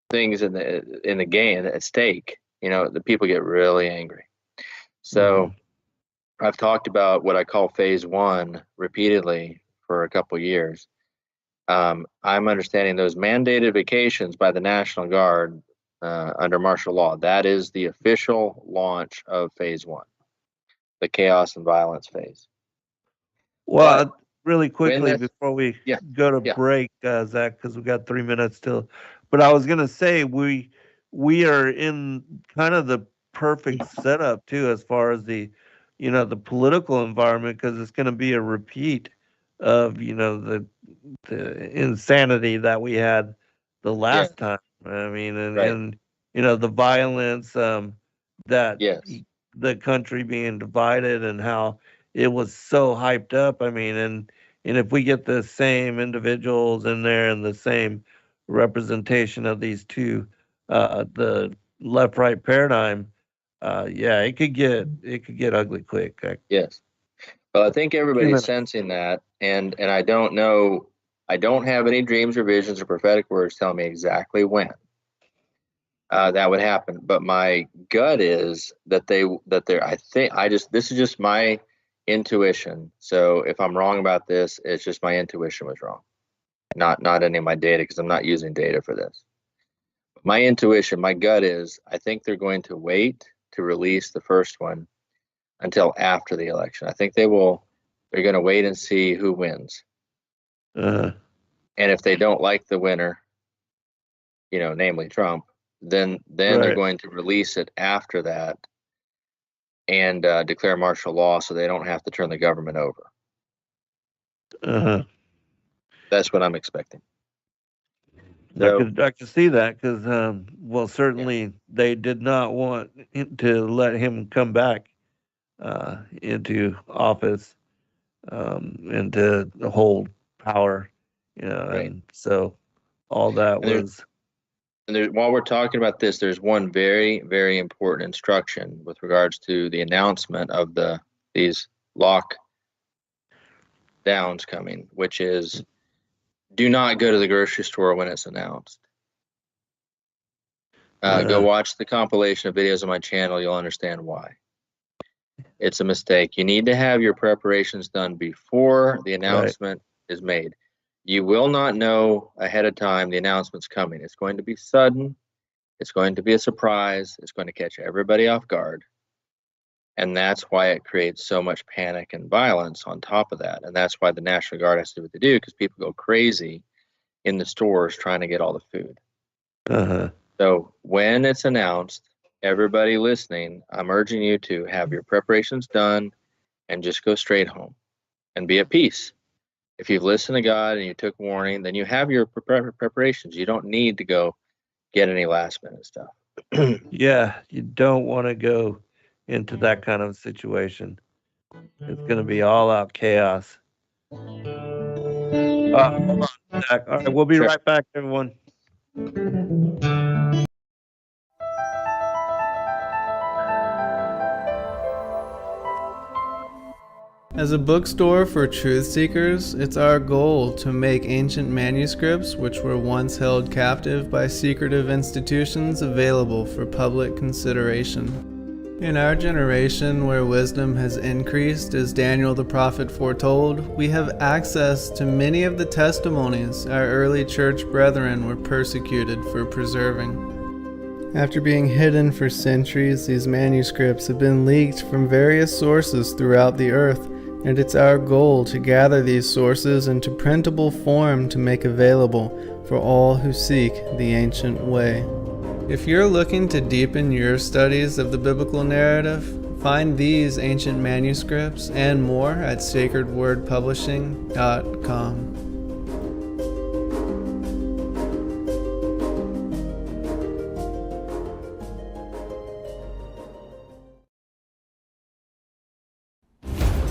things in the game at stake, the people get really angry. So I've talked about what I call phase one repeatedly for a couple years. I'm understanding those mandated vacations by the National Guard under martial law. That is the official launch of phase one, the chaos and violence phase. Well, but really quickly before we go to break, Zach, because we got 3 minutes still. But I was gonna say we are in kind of the perfect setup too, as far as the political environment, because it's going to be a repeat of the insanity that we had the last time. I mean, and the violence that the country being divided and how it was so hyped up. I mean, and if we get the same individuals in there and the same representation of these two, the left-right paradigm, it could get ugly quick. Yes. Well, I think everybody's sensing that, and I don't know. I don't have any dreams or visions or prophetic words telling me exactly when that would happen. But my gut is that this is just my intuition. So if I'm wrong about this, it's just my intuition was wrong, not any of my data, because I'm not using data for this. My intuition, my gut is, I think they're going to wait to release the first one until after the election. I think they're going to wait and see who wins. And if they don't like the winner, namely Trump, then they're going to release it after that and declare martial law so they don't have to turn the government over. That's what I'm expecting. So, I could see that, because certainly they did not want to let him come back into office and to hold power, and so all that was. And while we're talking about this, there's one very, very important instruction with regards to the announcement of these lockdowns coming, which is, do not go to the grocery store when it's announced. Go watch the compilation of videos on my channel. You'll understand why. It's a mistake. You need to have your preparations done before the announcement is made. You will not know ahead of time the announcement's coming. It's going to be sudden. It's going to be a surprise. It's going to catch everybody off guard. And that's why it creates so much panic and violence on top of that. And that's why the National Guard has to do what they do, because people go crazy in the stores trying to get all the food. So when it's announced, everybody listening, I'm urging you to have your preparations done and just go straight home and be at peace. If you've listened to God and you took warning, then you have your preparations. You don't need to go get any last minute stuff. Yeah, you don't want to go into that kind of situation. It's going to be all out chaos. Hold on, Zach. All right, we'll be Sure. right back, everyone. As a bookstore for truth seekers, it's our goal to make ancient manuscripts which were once held captive by secretive institutions available for public consideration. In our generation, where wisdom has increased as Daniel the prophet foretold, we have access to many of the testimonies our early church brethren were persecuted for preserving. After being hidden for centuries, these manuscripts have been leaked from various sources throughout the earth, and it's our goal to gather these sources into printable form to make available for all who seek the ancient way. If you're looking to deepen your studies of the biblical narrative, find these ancient manuscripts and more at sacredwordpublishing.com.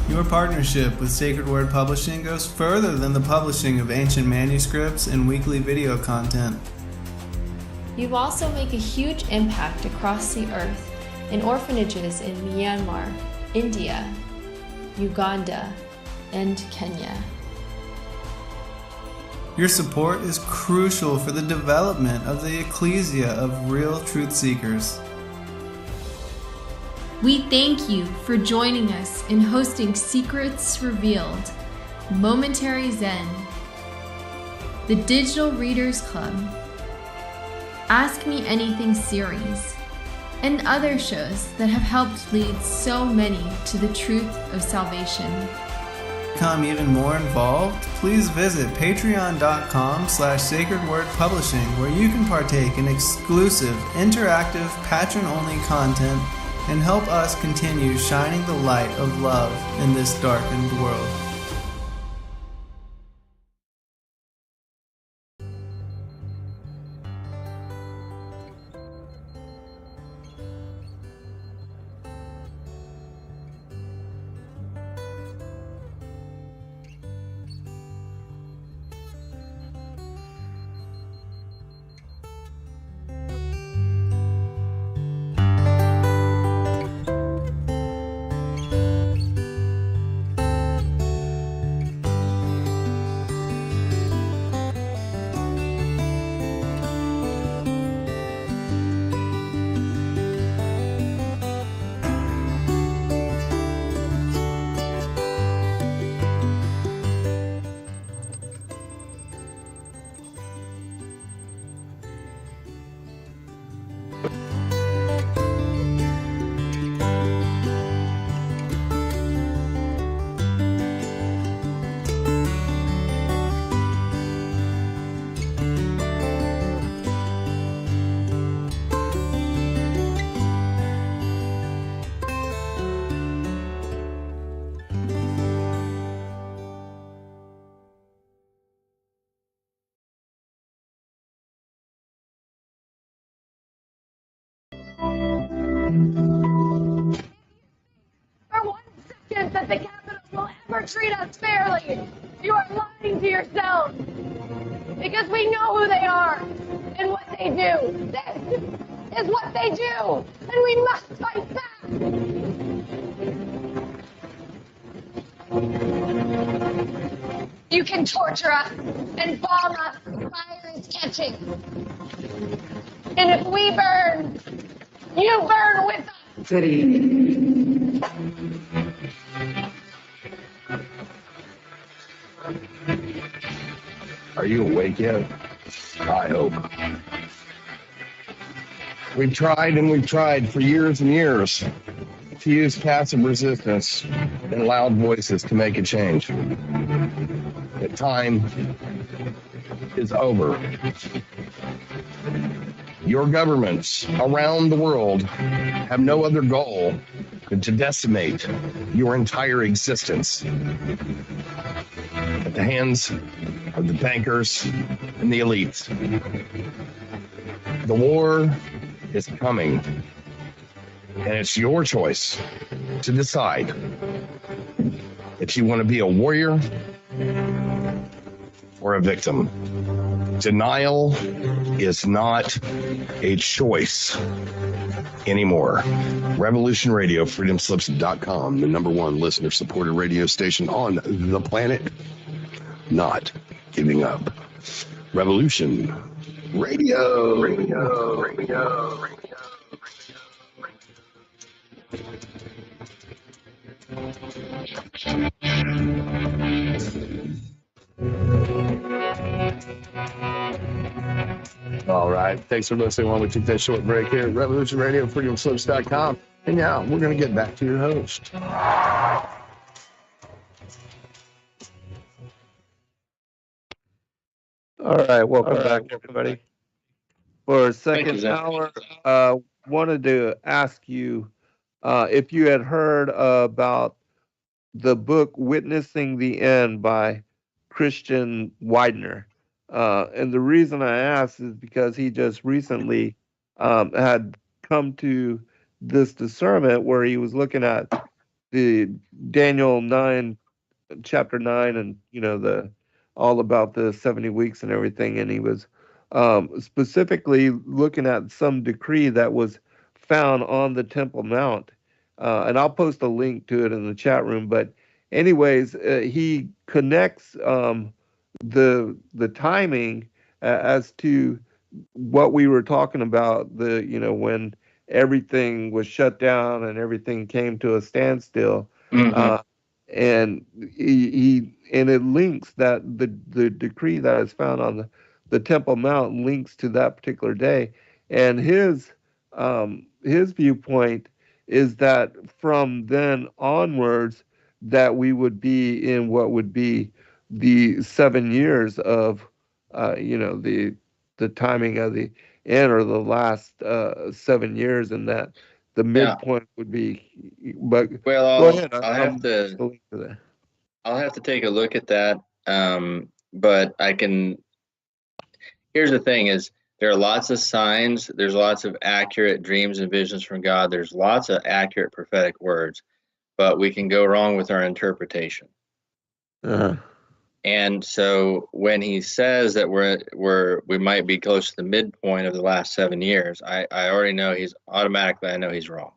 Your partnership with Sacred Word Publishing goes further than the publishing of ancient manuscripts and weekly video content. You also make a huge impact across the earth in orphanages in Myanmar, India, Uganda, and Kenya. Your support is crucial for the development of the ecclesia of real truth seekers. We thank you for joining us in hosting Secrets Revealed, Momentary Zen, the Digital Readers Club, Ask Me Anything series, and other shows that have helped lead so many to the truth of salvation. To become even more involved, please visit patreon.com/sacredwordpublishing, where you can partake in exclusive, interactive, patron-only content and help us continue shining the light of love in this darkened world. For 1 second that the Capitol will ever treat us fairly, you are lying to yourselves. Because we know who they are and what they do. This is what they do, and we must fight back. You can torture us and bomb us, fire is catching. And if we burn, you burn with us. City. Are you awake yet? I hope. We've tried and we've tried for years and years to use passive resistance and loud voices to make a change. The time is over. Your governments around the world have no other goal than to decimate your entire existence at the hands of the bankers and the elites. The war is coming. And it's your choice to decide if you want to be a warrior or a victim. Denial is not a choice anymore. Revolution Radio, freedomslips.com, the #1 listener-supported radio station on the planet. Not giving up. Revolution Radio. All right. Thanks for listening while we take that short break here at Revolution Radio, freedomslips.com. And now we're going to get back to your host. All right, welcome back, everybody. For a second Zack. hour, wanted to ask you if you had heard about the book Witnessing the End by Christian Widener. And the reason I asked is because he just recently had come to this discernment where he was looking at the Daniel 9, chapter 9, and all about the 70 weeks and everything, and he was specifically looking at some decree that was found on the Temple Mount, and I'll post a link to it in the chat room. But anyways, he connects the timing as to what we were talking about, when everything was shut down and everything came to a standstill. And it links that the decree that is found on the Temple Mount links to that particular day. And his viewpoint is that from then onwards that we would be in what would be the 7 years of the timing of the end, or the last 7 years, and that the midpoint would be. But well, go ahead. I'll have to take a look at that. But I can. Here's the thing: is there are lots of signs. There's lots of accurate dreams and visions from God. There's lots of accurate prophetic words, but we can go wrong with our interpretation. And so when he says that we might be close to the midpoint of the last 7 years, I already know I know he's wrong.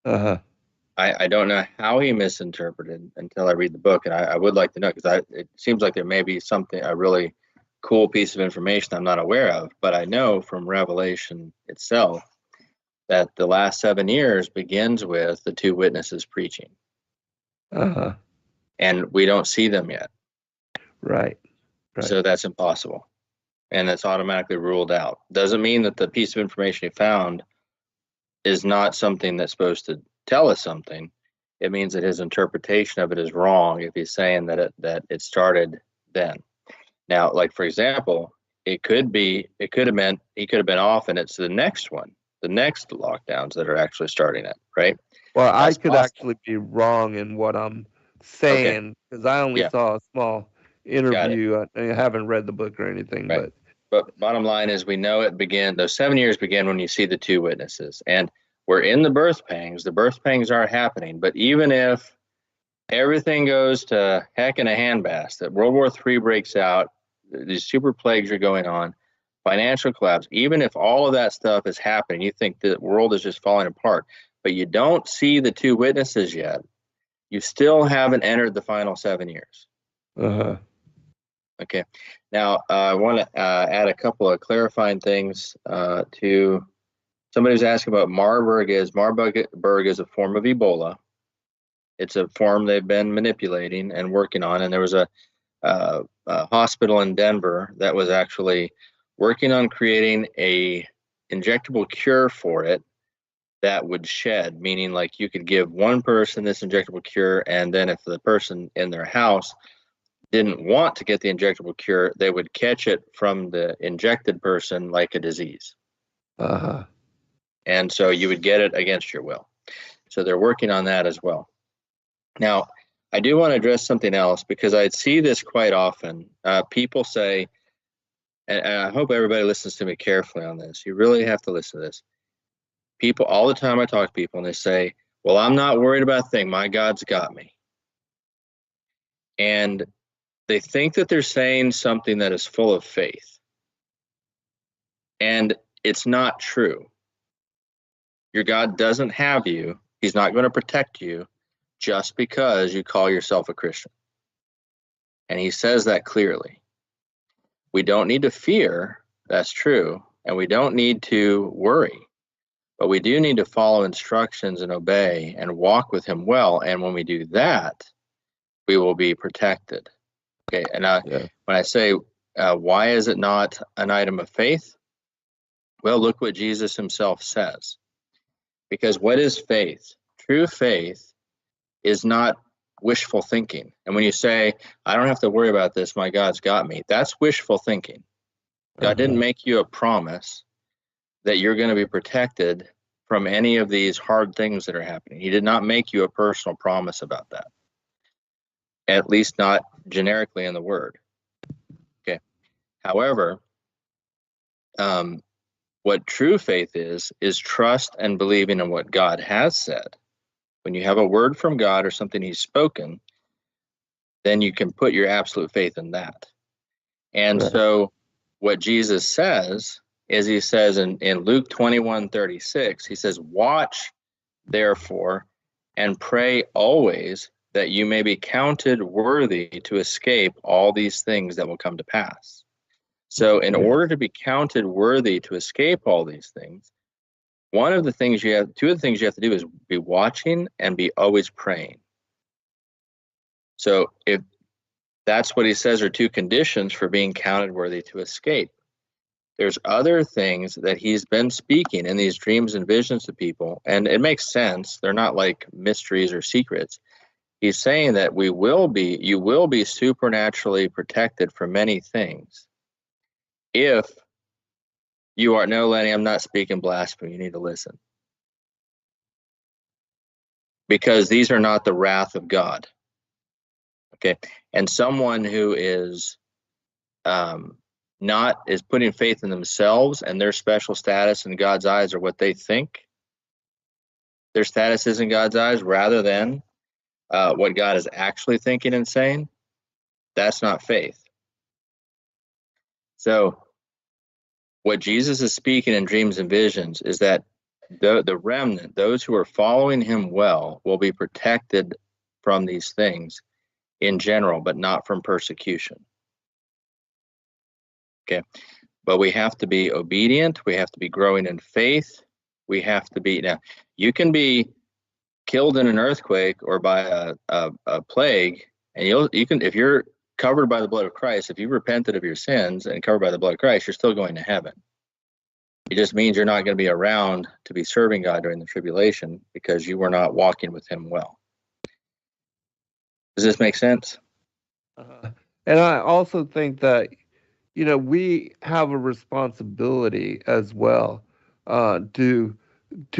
I don't know how he misinterpreted until I read the book, and I would like to know, because it seems like there may be a really cool piece of information I'm not aware of, but I know from Revelation itself that the last 7 years begins with the two witnesses preaching. And we don't see them yet. Right. So that's impossible. And that's automatically ruled out. Doesn't mean that the piece of information you found is not something that's supposed to tell us something. It means that his interpretation of it is wrong if he's saying that it started then. Now, like, for example, it could have been he could have been off, and it's the next lockdowns that are actually starting it, right? Well, That's I could possible. actually be wrong in what I'm saying, because I only saw a small interview. I haven't read the book or anything, right. But bottom line is, we know those 7 years begin when you see the two witnesses, and we're in the birth pangs. The birth pangs are happening, but even if everything goes to heck in a handbasket, that World War III breaks out, these super plagues are going on, financial collapse, even if all of that stuff is happening, you think the world is just falling apart, but you don't see the two witnesses yet, you still haven't entered the final 7 years. Okay. Now, I want to add a couple of clarifying things to somebody who's asking about Marburg. Marburg is a form of Ebola. It's a form they've been manipulating and working on. And there was a hospital in Denver that was actually working on creating a injectable cure for it that would shed, meaning like you could give one person this injectable cure, and then if the person in their house didn't want to get the injectable cure, they would catch it from the injected person like a disease. And so you would get it against your will. So they're working on that as well. Now, I do want to address something else, because I see this quite often. People say, and I hope everybody listens to me carefully on this. You really have to listen to this. people all the time, I talk to people and they say, well, I'm not worried about a thing. My God's got me. And they think that they're saying something that is full of faith. And it's not true. Your God doesn't have you. He's not going to protect you just because you call yourself a Christian. And he says that clearly. We don't need to fear, that's true, and we don't need to worry. But we do need to follow instructions and obey and walk with him well. And when we do that, we will be protected. Okay, and when I say, why is it not an item of faith? Well, look what Jesus himself says. Because what is faith? True faith is not wishful thinking. And when you say, I don't have to worry about this, my God's got me, that's wishful thinking. God didn't make you a promise that you're going to be protected from any of these hard things that are happening. He did not make you a personal promise about that. At least not generically in the word. Okay. However, what true faith is trust and believing in what God has said. When you have a word from God or something he's spoken, then you can put your absolute faith in that. And so what Jesus says is, he says in Luke 21:36, he says, watch therefore and pray always that you may be counted worthy to escape all these things that will come to pass. So in order to be counted worthy to escape all these things, two of the things you have to do is be watching and be always praying. So if that's what he says are two conditions for being counted worthy to escape. There's other things that he's been speaking in these dreams and visions to people, and it makes sense. They're not like mysteries or secrets. He's saying that you will be supernaturally protected from many things. If you are, no, Lenny, I'm not speaking blasphemy. You need to listen. Because these are not the wrath of God. Okay. And someone who is is putting faith in themselves and their special status in God's eyes, or what they think their status is in God's eyes, rather than what God is actually thinking and saying, that's not faith. So what Jesus is speaking in dreams and visions is that the remnant, those who are following him well, will be protected from these things in general, but not from persecution. Okay. But we have to be obedient. We have to be growing in faith. We have to be, now, you can be killed in an earthquake or by a plague, and you can, if you're covered by the blood of Christ, if you repented of your sins and covered by the blood of Christ, you're still going to heaven. It just means you're not going to be around to be serving God during the tribulation because you were not walking with him well. Does this make sense? And I also think that, we have a responsibility as well to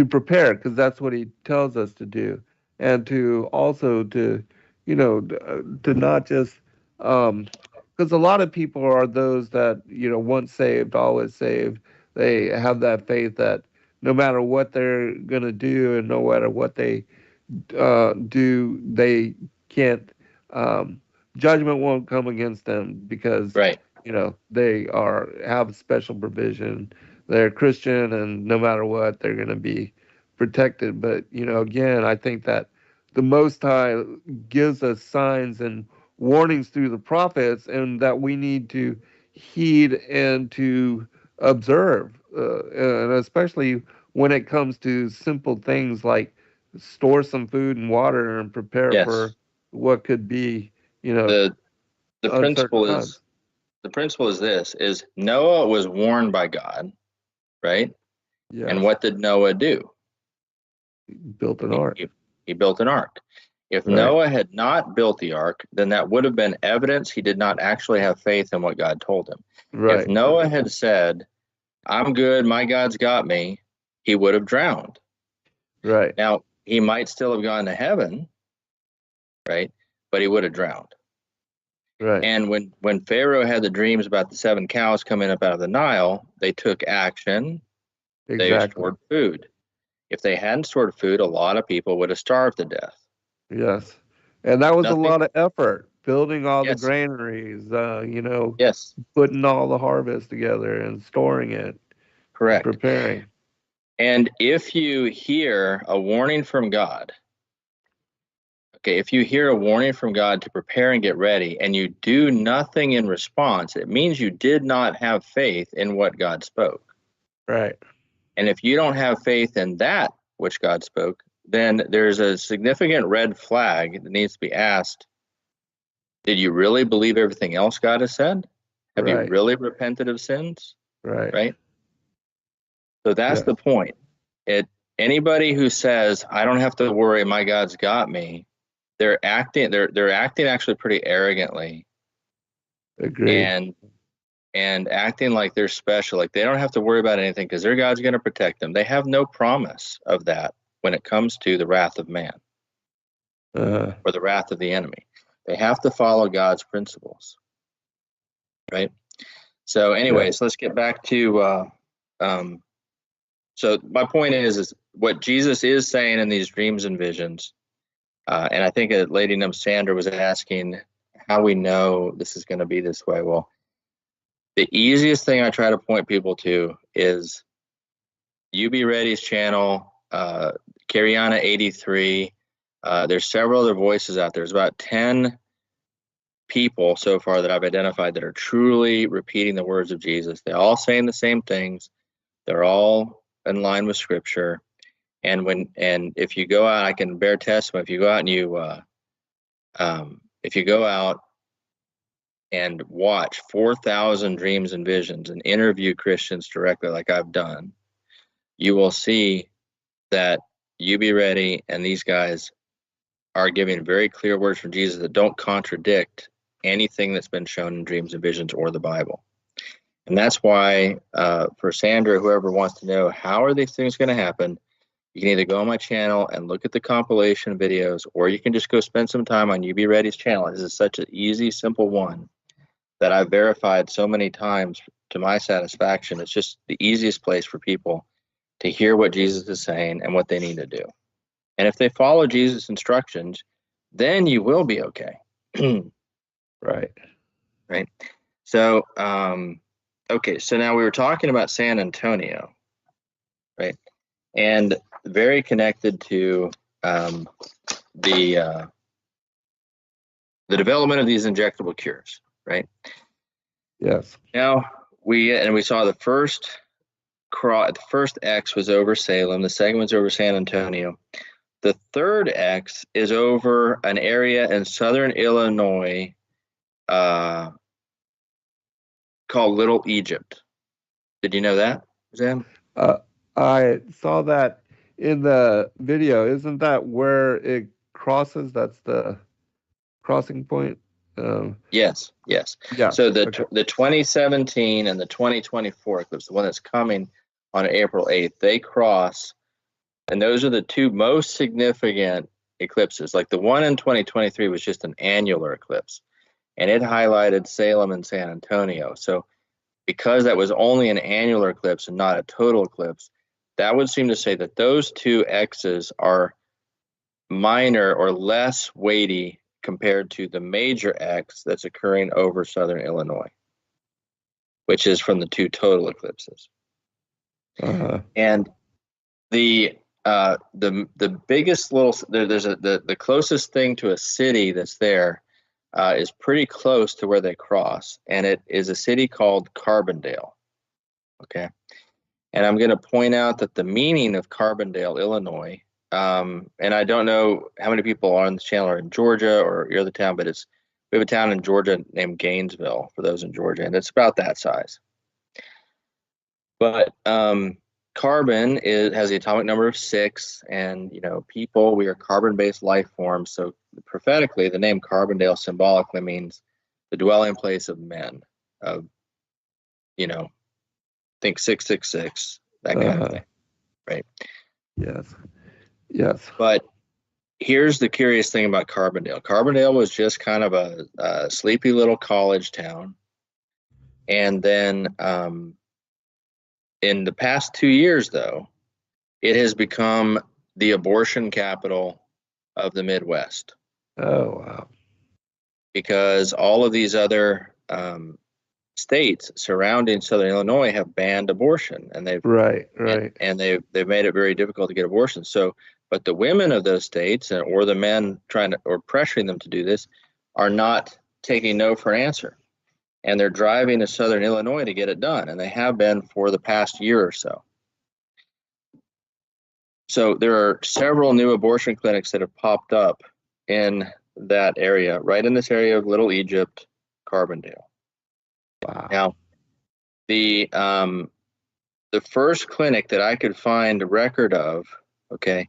prepare, because that's what he tells us to do, and to also to not just because a lot of people are those that once saved, always saved. They have that faith that no matter what they're gonna do and no matter what they do, they can't judgment won't come against them because they have special provision. They're Christian, and no matter what, they're going to be protected. But again, I think that the Most High gives us signs and warnings through the prophets, and that we need to heed and to observe, and especially when it comes to simple things like store some food and water and prepare for what could be, the principle is this: is Noah was warned by God, right? Yeah. And what did Noah do? He built an ark. He built an ark. If Noah had not built the ark, then that would have been evidence he did not actually have faith in what God told him. Right. If Noah had said, I'm good, my God's got me, he would have drowned. Right. Now, he might still have gone to heaven, right? But he would have drowned. Right. And when Pharaoh had the dreams about the 7 cows coming up out of the Nile, they took action. Exactly. They stored food. If they hadn't stored food, a lot of people would have starved to death. Yes. And that was Nothing- a lot of effort, building all the Yes. granaries, Yes, putting all the harvest together and storing it, correct. preparing. And if you hear a warning from God, if you hear a warning from God to prepare and get ready, and you do nothing in response, it means you did not have faith in what God spoke. Right. And if you don't have faith in that which God spoke, then there's a significant red flag that needs to be asked. Did you really believe everything else God has said? Have you Right. really repented of sins? Right. Right? So that's Yeah. the point. Anybody who says, I don't have to worry, my God's got me, they're acting actually pretty arrogantly. Agreed. And acting like they're special, like they don't have to worry about anything because their God's going to protect them. They have no promise of that when it comes to the wrath of man or the wrath of the enemy. They have to follow God's principles, right? So anyways, let's get back to so my point is what Jesus is saying in these dreams and visions. And I think a lady named Sandra was asking how we know this is going to be this way. Well, the easiest thing I try to point people to is UB Ready's channel, Cariana 83. There's several other voices out there. There's about 10 people so far that I've identified that are truly repeating the words of Jesus. They're all saying the same things. They're all in line with Scripture. And if you go out, I can bear testimony. If you go out and watch 4,000 dreams and visions and interview Christians directly, like I've done, you will see that you be ready, and these guys are giving very clear words from Jesus that don't contradict anything that's been shown in dreams and visions or the Bible. And that's why, for Sandra, whoever wants to know how are these things going to happen, you can either go on my channel and look at the compilation videos, or you can just go spend some time on UB Ready's channel. This is such an easy, simple one that I've verified so many times to my satisfaction. It's just the easiest place for people to hear what Jesus is saying and what they need to do. And if they follow Jesus' instructions, then you will be okay. Right. So, so now we were talking about San Antonio, right? And very connected to the development of these injectable cures, right? Yes. Now we saw the first X was over Salem, the second one's over San Antonio. The third X is over an area in southern Illinois called Little Egypt. Did you know that, Zen? I saw that in the video. Isn't that where it crosses? That's the crossing point? Yes. Yeah. So the 2017 and the 2024 eclipse, the one that's coming on April 8th, they cross, and those are the two most significant eclipses. Like the one in 2023 was just an annular eclipse, and it highlighted Salem and San Antonio. So because that was only an annular eclipse and not a total eclipse, that would seem to say that those two X's are minor or less weighty compared to the major X that's occurring over southern Illinois, which is from the two total eclipses. And the biggest the closest thing to a city that's there is pretty close to where they cross, and it is a city called Carbondale. Okay, and I'm going to point out that the meaning of Carbondale, Illinois, and I don't know how many people are on the channel are in Georgia or your other town, but we have a town in Georgia named Gainesville for those in Georgia, and it's about that size. But carbon has the atomic number of 6, and people, we are carbon-based life forms. So prophetically, the name Carbondale symbolically means the dwelling place of men. Think 666, that kind of thing, right? Yes. But here's the curious thing about Carbondale. Carbondale was just kind of a sleepy little college town, and then in the past 2 years, though, it has become the abortion capital of the Midwest. Oh, wow. Because all of these other states surrounding Southern Illinois have banned abortion, and they've and they've made it very difficult to get abortions. So, but the women of those states, or the men trying to or pressuring them to do this, are not taking no for an answer, and they're driving to Southern Illinois to get it done, and they have been for the past year or so. So there are several new abortion clinics that have popped up in that area, right in this area of Little Egypt, Carbondale. Wow. Now, the first clinic that I could find a record of, the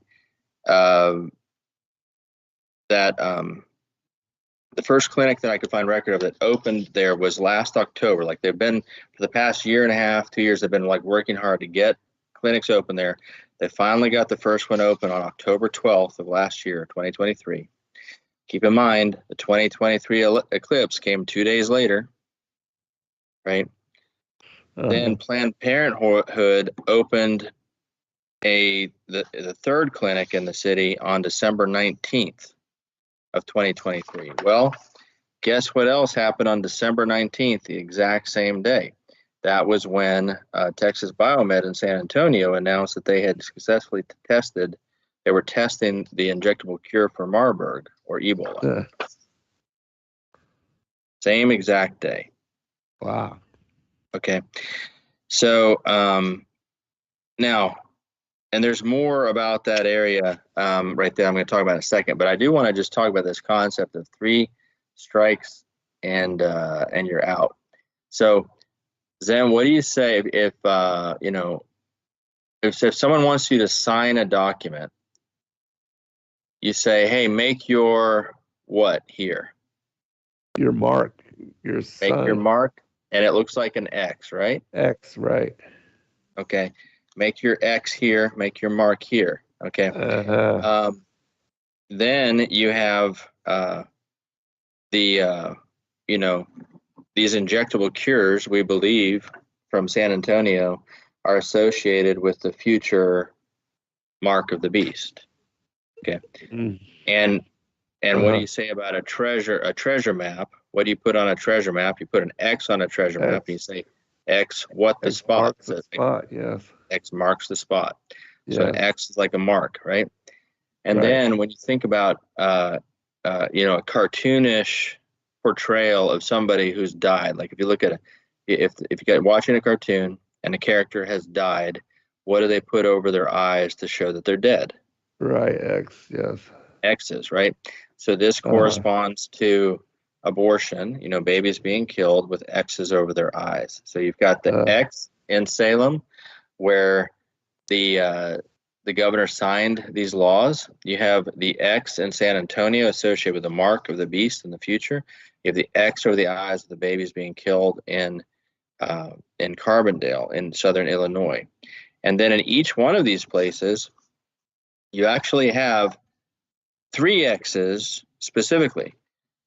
first clinic that I could find record of that opened there was last October. Like, they've been for the past year and a half, 2 years, they've been like working hard to get clinics open there. They finally got the first one open on October 12th of last year, 2023. Keep in mind, the 2023 eclipse came 2 days later, right? Then Planned Parenthood opened the third clinic in the city on December 19th of 2023. Well, guess what else happened on December 19th, the exact same day? That was when Texas Biomed in San Antonio announced that they had successfully tested. They were testing the injectable cure for Marburg or Ebola. Same exact day. Wow. Okay. So now, and there's more about that area right there I'm going to talk about in a second, but I do want to just talk about this concept of 3 strikes and you're out. So, Zen, what do you say if someone wants you to sign a document, you say, hey, make your what here? Your mark, your sign. Make your mark, and it looks like an X, right? X, right. Okay. Make your X here, make your mark here. Okay. Then you have these injectable cures, we believe, from San Antonio are associated with the future mark of the beast. Okay. And what do you say about a treasure map? What do you put on a treasure map? You put an X on a treasure map, and you say X what the X spot. marks the spot, yes. X marks the spot. Yes. So an X is like a mark, right? And then when you think about a cartoonish portrayal of somebody who's died, like if you look at if you get watching a cartoon and a character has died, what do they put over their eyes to show that they're dead? Right, X, yes. X's, right? So this corresponds to abortion, babies being killed with X's over their eyes. So you've got the X in Salem, where the governor signed these laws. You have the X in San Antonio associated with the mark of the beast in the future. You have the X over the eyes of the babies being killed in Carbondale in Southern Illinois. And then in each one of these places, you actually have 3 X's specifically,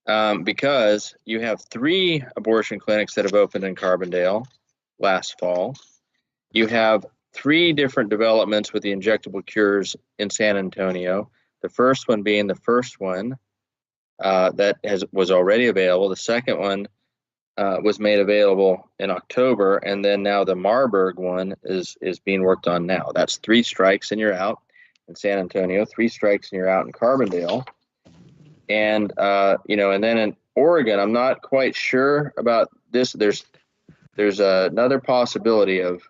because you have 3 abortion clinics that have opened in Carbondale last fall. You have 3 different developments with the injectable cures in San Antonio. The first one being the first one that was already available. The second one was made available in October, and then now the Marburg one is being worked on now. That's 3 strikes and you're out in San Antonio, 3 strikes and you're out in Carbondale. And and then in Oregon, I'm not quite sure about this. There's another possibility of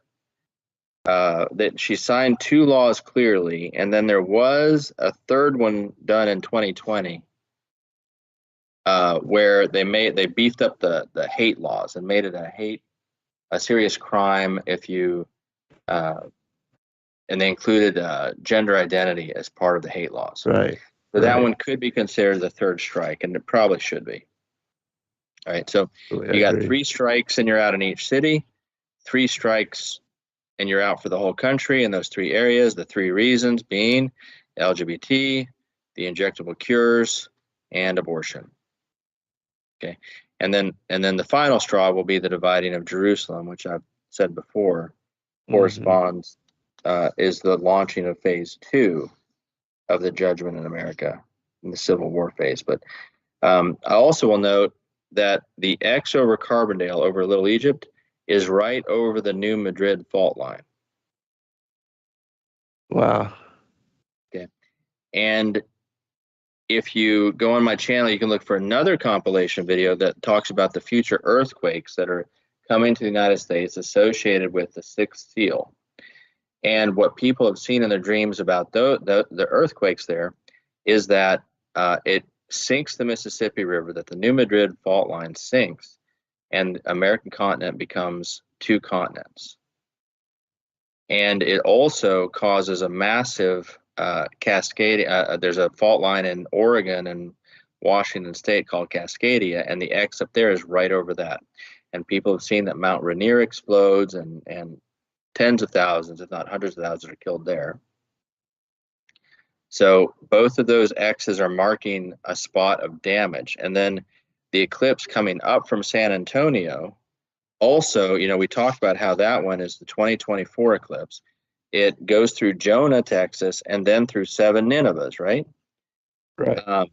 that she signed 2 laws clearly, and then there was a third one done in 2020 where they beefed up the hate laws and made it a serious crime if you and they included gender identity as part of the hate laws. Right. So that one could be considered the 3rd strike, and it probably should be. All right. So you got 3 strikes and you're out in each city, 3 strikes and you're out for the whole country in those 3 areas. The 3 reasons being LGBT, the injectable cures, and abortion. Okay. And then the final straw will be the dividing of Jerusalem, which I've said before corresponds is the launching of phase 2 of the judgment in America, in the Civil War phase. But I also will note that the X over Carbondale over Little Egypt is right over the New Madrid fault line. Wow. Okay. And if you go on my channel, you can look for another compilation video that talks about the future earthquakes that are coming to the United States associated with the sixth seal. And what people have seen in their dreams about the earthquakes there is that it sinks the Mississippi River, that the New Madrid fault line sinks, and the American continent becomes 2 continents. And it also causes a massive cascade. There's a fault line in Oregon and Washington State called Cascadia, and the X up there is right over that. And people have seen that Mount Rainier explodes, and tens of thousands, if not hundreds of thousands, are killed there. So both of those X's are marking a spot of damage. And then the eclipse coming up from San Antonio, also, we talked about how that one is the 2024 eclipse. It goes through Jonah, Texas, and then through 7 Ninevehs, right? Right.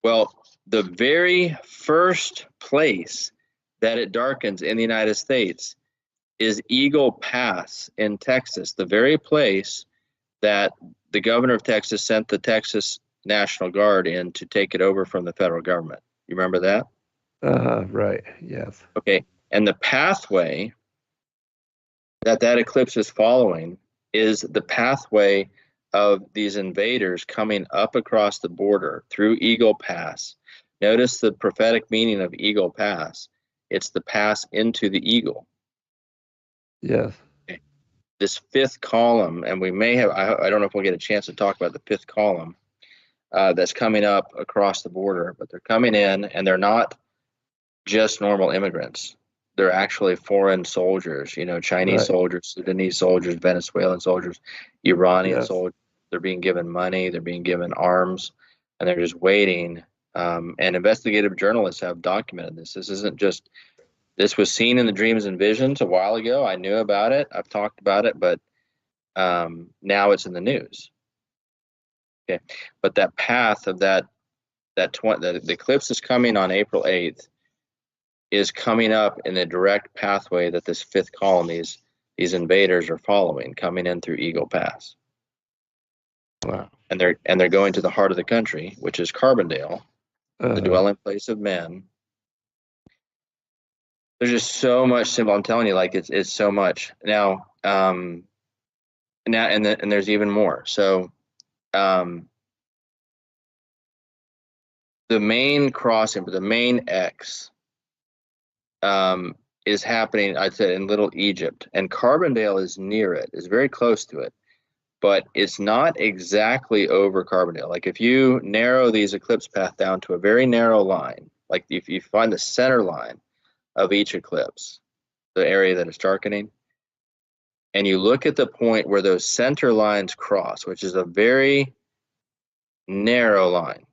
Well, the very first place that it darkens in the United States is Eagle Pass in Texas, the very place that the governor of Texas sent the Texas National Guard in to take it over from the federal government. You remember that? Right. Yes. Okay. And the pathway that eclipse is following is the pathway of these invaders coming up across the border through Eagle Pass. Notice the prophetic meaning of Eagle Pass. It's the pass into the eagle. Yes. Okay. This 5th column, and we may have, I don't know if we'll get a chance to talk about the 5th column that's coming up across the border, but they're coming in, and they're not just normal immigrants. They're actually foreign soldiers, Chinese soldiers, Sudanese soldiers, Venezuelan soldiers, Iranian soldiers. They're being given money, they're being given arms, and they're just waiting. And investigative journalists have documented this. This was seen in the dreams and visions a while ago. I knew about it. I've talked about it, but now it's in the news. Okay, but that path of the eclipse is coming on April 8th. Is coming up in the direct pathway that this 5th column, these invaders are following, coming in through Eagle Pass. Wow. And they're going to the heart of the country, which is Carbondale, the dwelling place of men. There's just so much symbol. I'm telling you, it's so much now. And there's even more. So, the main crossing, the main X. Is happening, I'd say, in Little Egypt, and Carbondale is near it, is very close to it, but it's not exactly over Carbondale. Like if you narrow these eclipse path down to a very narrow line, like if you find the center line of each eclipse, the area that is darkening, and you look at the point where those center lines cross, which is a very narrow line,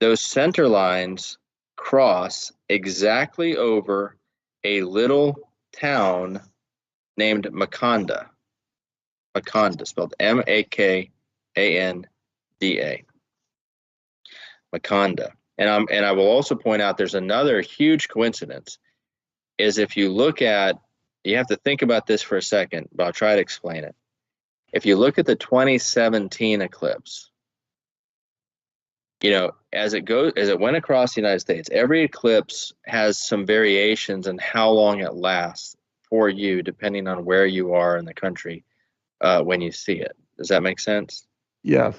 those center lines cross exactly over a little town named Makanda. Makanda, spelled Makanda. Makanda. And I will also point out there's another huge coincidence, is if you look at, you have to think about this for a second, but I'll try to explain it. If you look at the 2017 eclipse, as it went across the United States, every eclipse has some variations in how long it lasts for you, depending on where you are in the country when you see it. Does that make sense? Yes.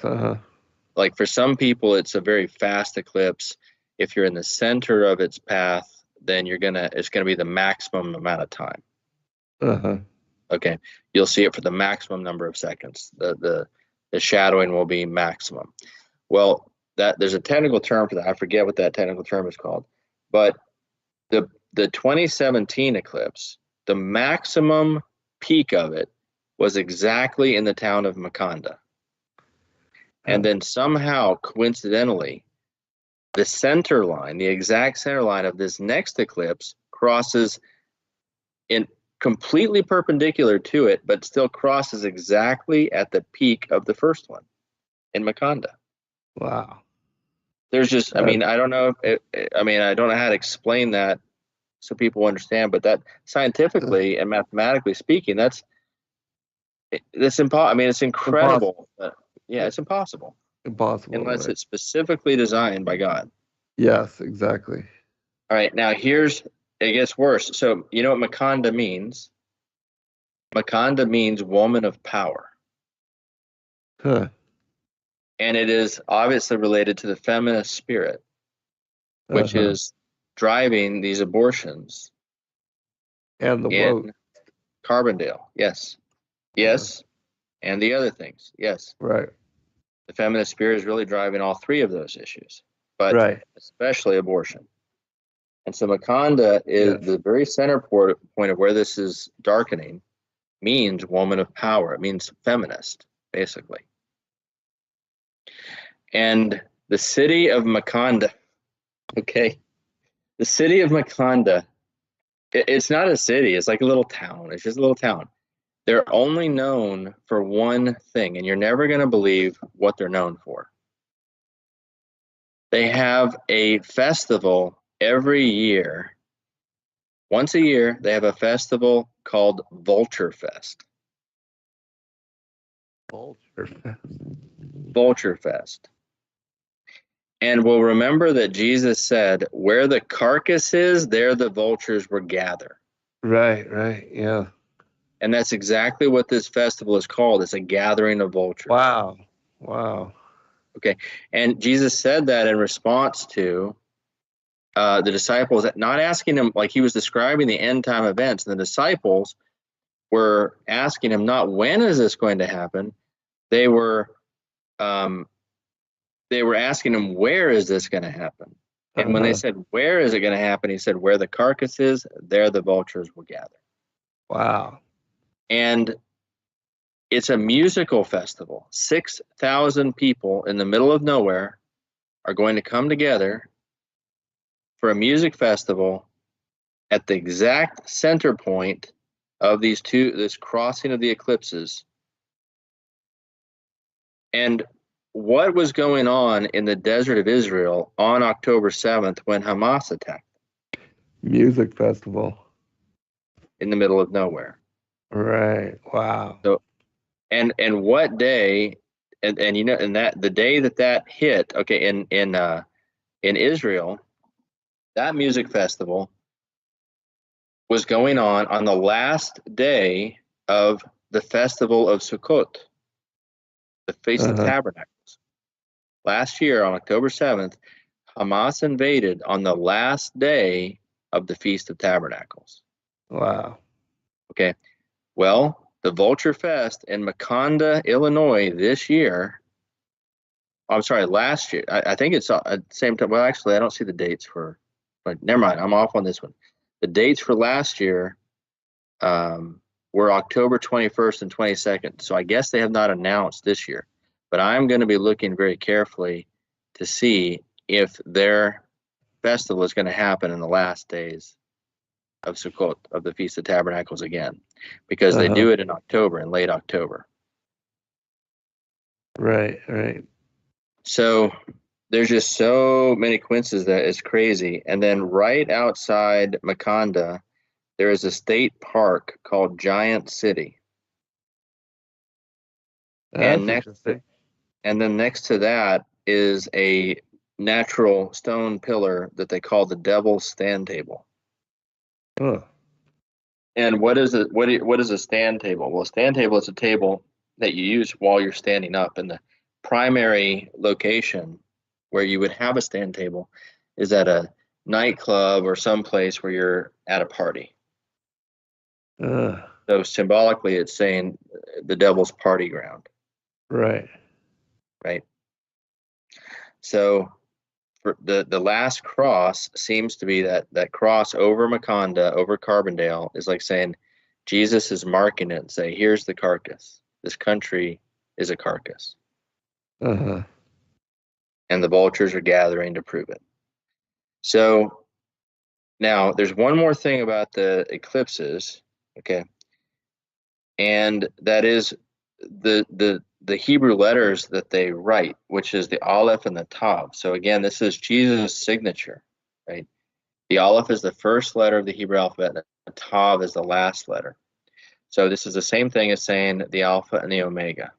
Like for some people, it's a very fast eclipse. If you're in the center of its path, then it's gonna be the maximum amount of time. Okay, you'll see it for the maximum number of seconds. The shadowing will be maximum. Well, there's a technical term for that. I forget what that technical term is called. But the 2017 eclipse, the maximum peak of it was exactly in the town of Makanda. And then somehow, coincidentally, the center line, the exact center line of this next eclipse crosses completely perpendicular to it, but still crosses exactly at the peak of the first one in Makanda. Wow. There's just, I mean, I don't know I don't know how to explain that so people understand, but that scientifically and mathematically speaking, that's impossible. I mean, it's incredible. Yeah, it's impossible. Impossible. Unless right. it's specifically designed by God. Yes, exactly. All right, now it gets worse. So, you know what Makanda means? Makanda means woman of power. Huh. And it is obviously related to the feminist spirit, which is driving these abortions. And the in vote. Carbondale. Yes. Yes. And the other things. Yes. Right. The feminist spirit is really driving all three of those issues, but especially abortion. And so Makanda is the very center point of where this is darkening, means woman of power. It means feminist, basically. And the city of Makanda, the city of Makanda, it's not a city. It's like a little town. It's just a little town. They're only known for one thing, and you're never going to believe what they're known for. They have a festival every year. Once a year, they have a festival called Vulture Fest. Vulture Fest. And we'll remember that Jesus said, where the carcass is, there the vultures will gather. Right, yeah. And that's exactly what this festival is called. It's a gathering of vultures. Wow. Okay. And Jesus said that in response to the disciples, not asking him, like he was describing the end time events. And the disciples were asking him, not when is this going to happen? They were asking him, where is this going to happen? And when they said, where is it going to happen? He said, where the carcass is, there the vultures will gather. Wow. And it's a musical festival. 6,000 people in the middle of nowhere are going to come together for a music festival at the exact center point of this crossing of the eclipses. And what was going on in the desert of Israel on October 7th when Hamas attacked? Music festival. In the middle of nowhere. Right. Wow. So, and what day, and you know, and that the day that hit, in Israel, that music festival was going on the last day of the festival of Sukkot, the Feast of Tabernacles. Last year on October 7th, Hamas invaded on the last day of the Feast of Tabernacles. Wow. Okay. Well, the Vulture Fest in Makanda, Illinois last year, I think it's at the same time. Well, actually, I don't see the dates but never mind. I'm off on this one. The dates for last year were October 21st and 22nd. So I guess they have not announced this year. But I'm going to be looking very carefully to see if their festival is going to happen in the last days of Sukkot, of the Feast of Tabernacles again, because they do it in October, in late October. Right. So there's just so many coincidences that it's crazy. And then right outside Makanda, there is a state park called Giant City. That's and then next to that is a natural stone pillar that they call the Devil's Stand Table. And what is it? What is a stand table? Well, a stand table is a table that you use while you're standing up. And the primary location where you would have a stand table is at a nightclub or someplace where you're at a party. So symbolically, it's saying the devil's party ground. Right. So for the last cross seems to be that cross over Makanda, over Carbondale, is like saying Jesus is marking it and say, here's the carcass. This country is a carcass. And the vultures are gathering to prove it. So now there's one more thing about the eclipses. Okay. And that is the Hebrew letters that they write, which is the Aleph and the Tav. So again, this is Jesus' signature, right? The Aleph is the first letter of the Hebrew alphabet, and the Tav is the last letter. So this is the same thing as saying the Alpha and the Omega.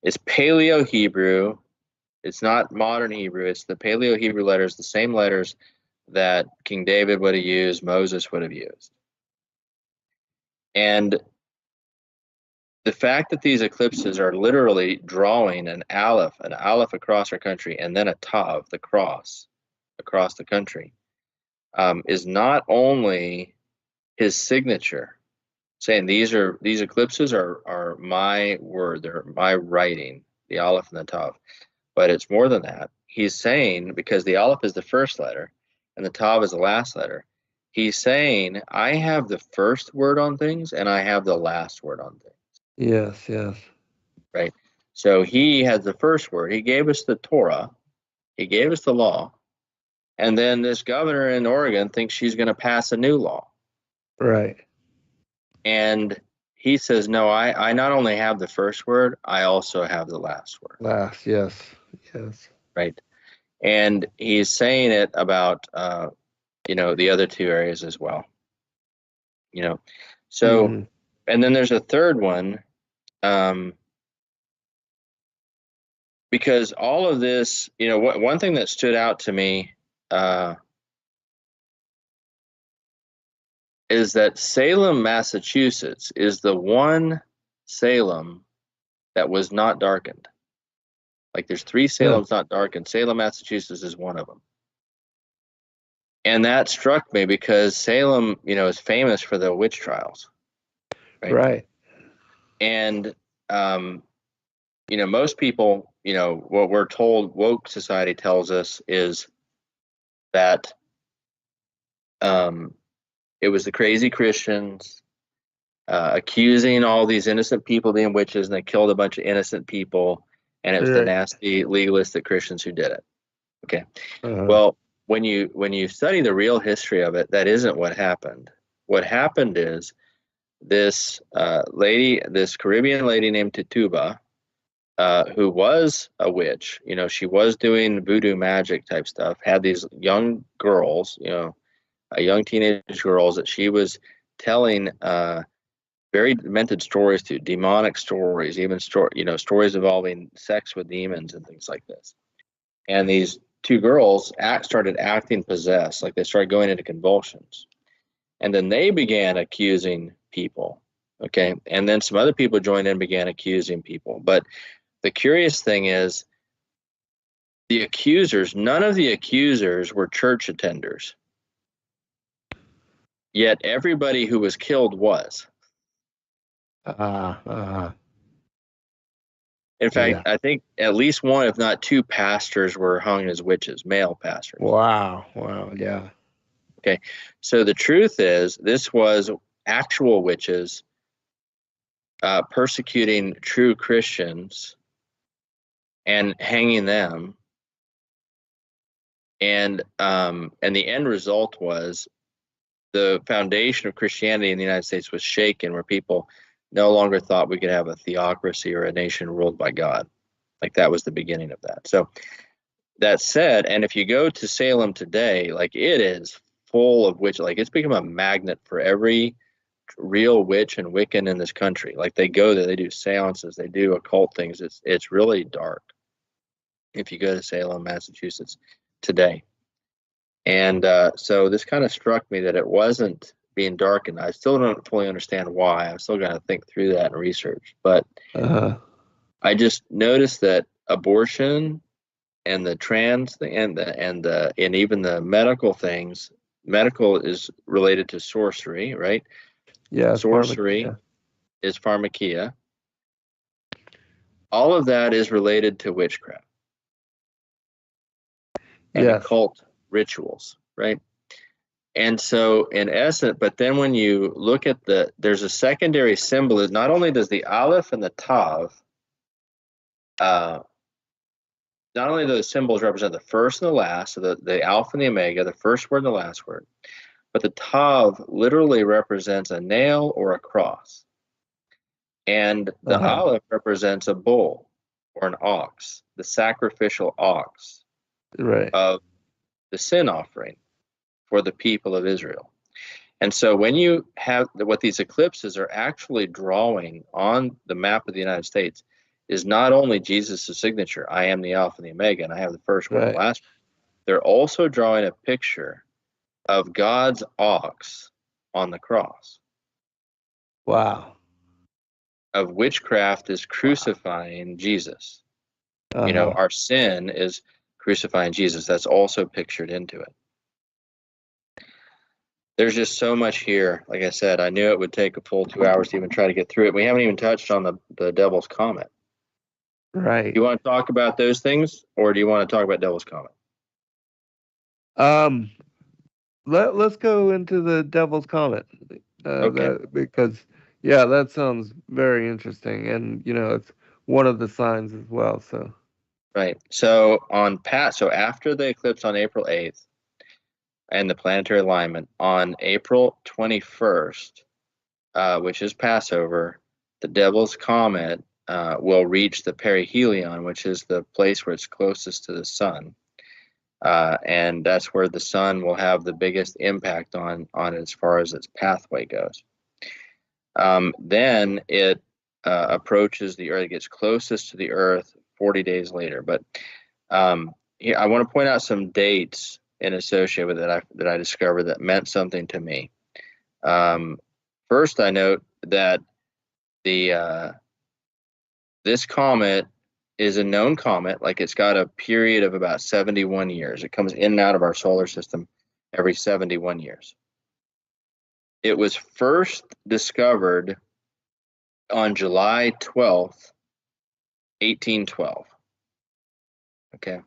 It's Paleo-Hebrew. It's not modern Hebrew. It's the Paleo-Hebrew letters, the same letters that King David would have used, Moses would have used. And the fact that these eclipses are literally drawing an aleph across our country, and then a tav, the cross, across the country, is not only his signature, saying these eclipses are my word, they're my writing, the aleph and the tav, but it's more than that. He's saying, because the aleph is the first letter and the tav is the last letter, he's saying, I have the first word on things and I have the last word on things. Yes, yes. Right. So he has the first word. He gave us the Torah. He gave us the law. And then this governor in Oregon thinks she's going to pass a new law. Right. And he says, no, I not only have the first word, I also have the last word. Last, yes. Yes. Right. And he's saying it about, the other two areas as well. So, and then there's a third one. Because all of this, one thing that stood out to me is that Salem, Massachusetts is the one Salem that was not darkened. Like there's 3 Salems not darkened. Salem, Massachusetts is one of them. And that struck me because Salem, is famous for the witch trials. Right. And, most people, what we're told, woke society tells us is that it was the crazy Christians accusing all these innocent people being witches, and they killed a bunch of innocent people, and it was the nasty legalistic Christians who did it. Okay. Well, when you study the real history of it, that isn't what happened. What happened is this this Caribbean lady named Tituba, who was a witch, she was doing voodoo magic type stuff, had these young girls, young teenage girls that she was telling very demented stories to, demonic stories, even stories involving sex with demons and things like this. And these 2 girls started acting possessed, like they started going into convulsions. And then they began accusing people. Okay. And then some other people joined in and began accusing people. But the curious thing is, none of the accusers were church attenders. Yet everybody who was killed was. In fact, I think at least 1, if not 2 pastors were hung as witches, male pastors. Wow, yeah. Okay, so the truth is, this was actual witches persecuting true Christians and hanging them. And the end result was the foundation of Christianity in the United States was shaken, where people no longer thought we could have a theocracy or a nation ruled by God. Like that was the beginning of that. So that said, and if you go to Salem today, like it is full of witch, like it's become a magnet for every real witch and Wiccan in this country. Like they go there, they do seances, they do occult things. It's really dark if you go to Salem, Massachusetts today. And so this kind of struck me that it wasn't being darkened. I still don't fully understand why. I'm still going to think through that and research. But I just noticed that abortion and the trans thing and even the medical things, medical is related to sorcery, right? Yeah. Sorcery is pharmakia. All of that is related to witchcraft and occult rituals, right? And so in essence, but then when you look at there's a secondary symbolism. Not only does the Aleph and the Tav, not only do those symbols represent the first and the last, so the Alpha and the Omega, the first word and the last word, but the Tav literally represents a nail or a cross. And the Aleph represents a bull or an ox, the sacrificial ox of the sin offering for the people of Israel. And so when you have what these eclipses are actually drawing on the map of the United States is not only Jesus' signature, I am the Alpha and the Omega, and I have the first one and the last one. They're also drawing a picture of God's ox on the cross. Wow. Of witchcraft is crucifying Jesus. You know, our sin is crucifying Jesus. That's also pictured into it. There's just so much here. Like I said, I knew it would take a full 2 hours to even try to get through it. We haven't even touched on the Devil's Comet. Right. Do you want to talk about those things, or do you want to talk about Devil's Comet? Let's go into the Devil's Comet. Okay. Because that sounds very interesting, and it's one of the signs as well. So. Right. So after the eclipse on April 8th and the planetary alignment on April 21st, which is Passover, the Devil's Comet will reach the perihelion, which is the place where it's closest to the sun. And that's where the sun will have the biggest impact on it as far as its pathway goes. Then it approaches the Earth, it gets closest to the Earth 40 days later. But here, I want to point out some dates associated with it that I discovered that meant something to me. First, I note that this comet is a known comet. Like, it's got a period of about 71 years. It comes in and out of our solar system every 71 years. It was first discovered on July 12th, 1812. Okay,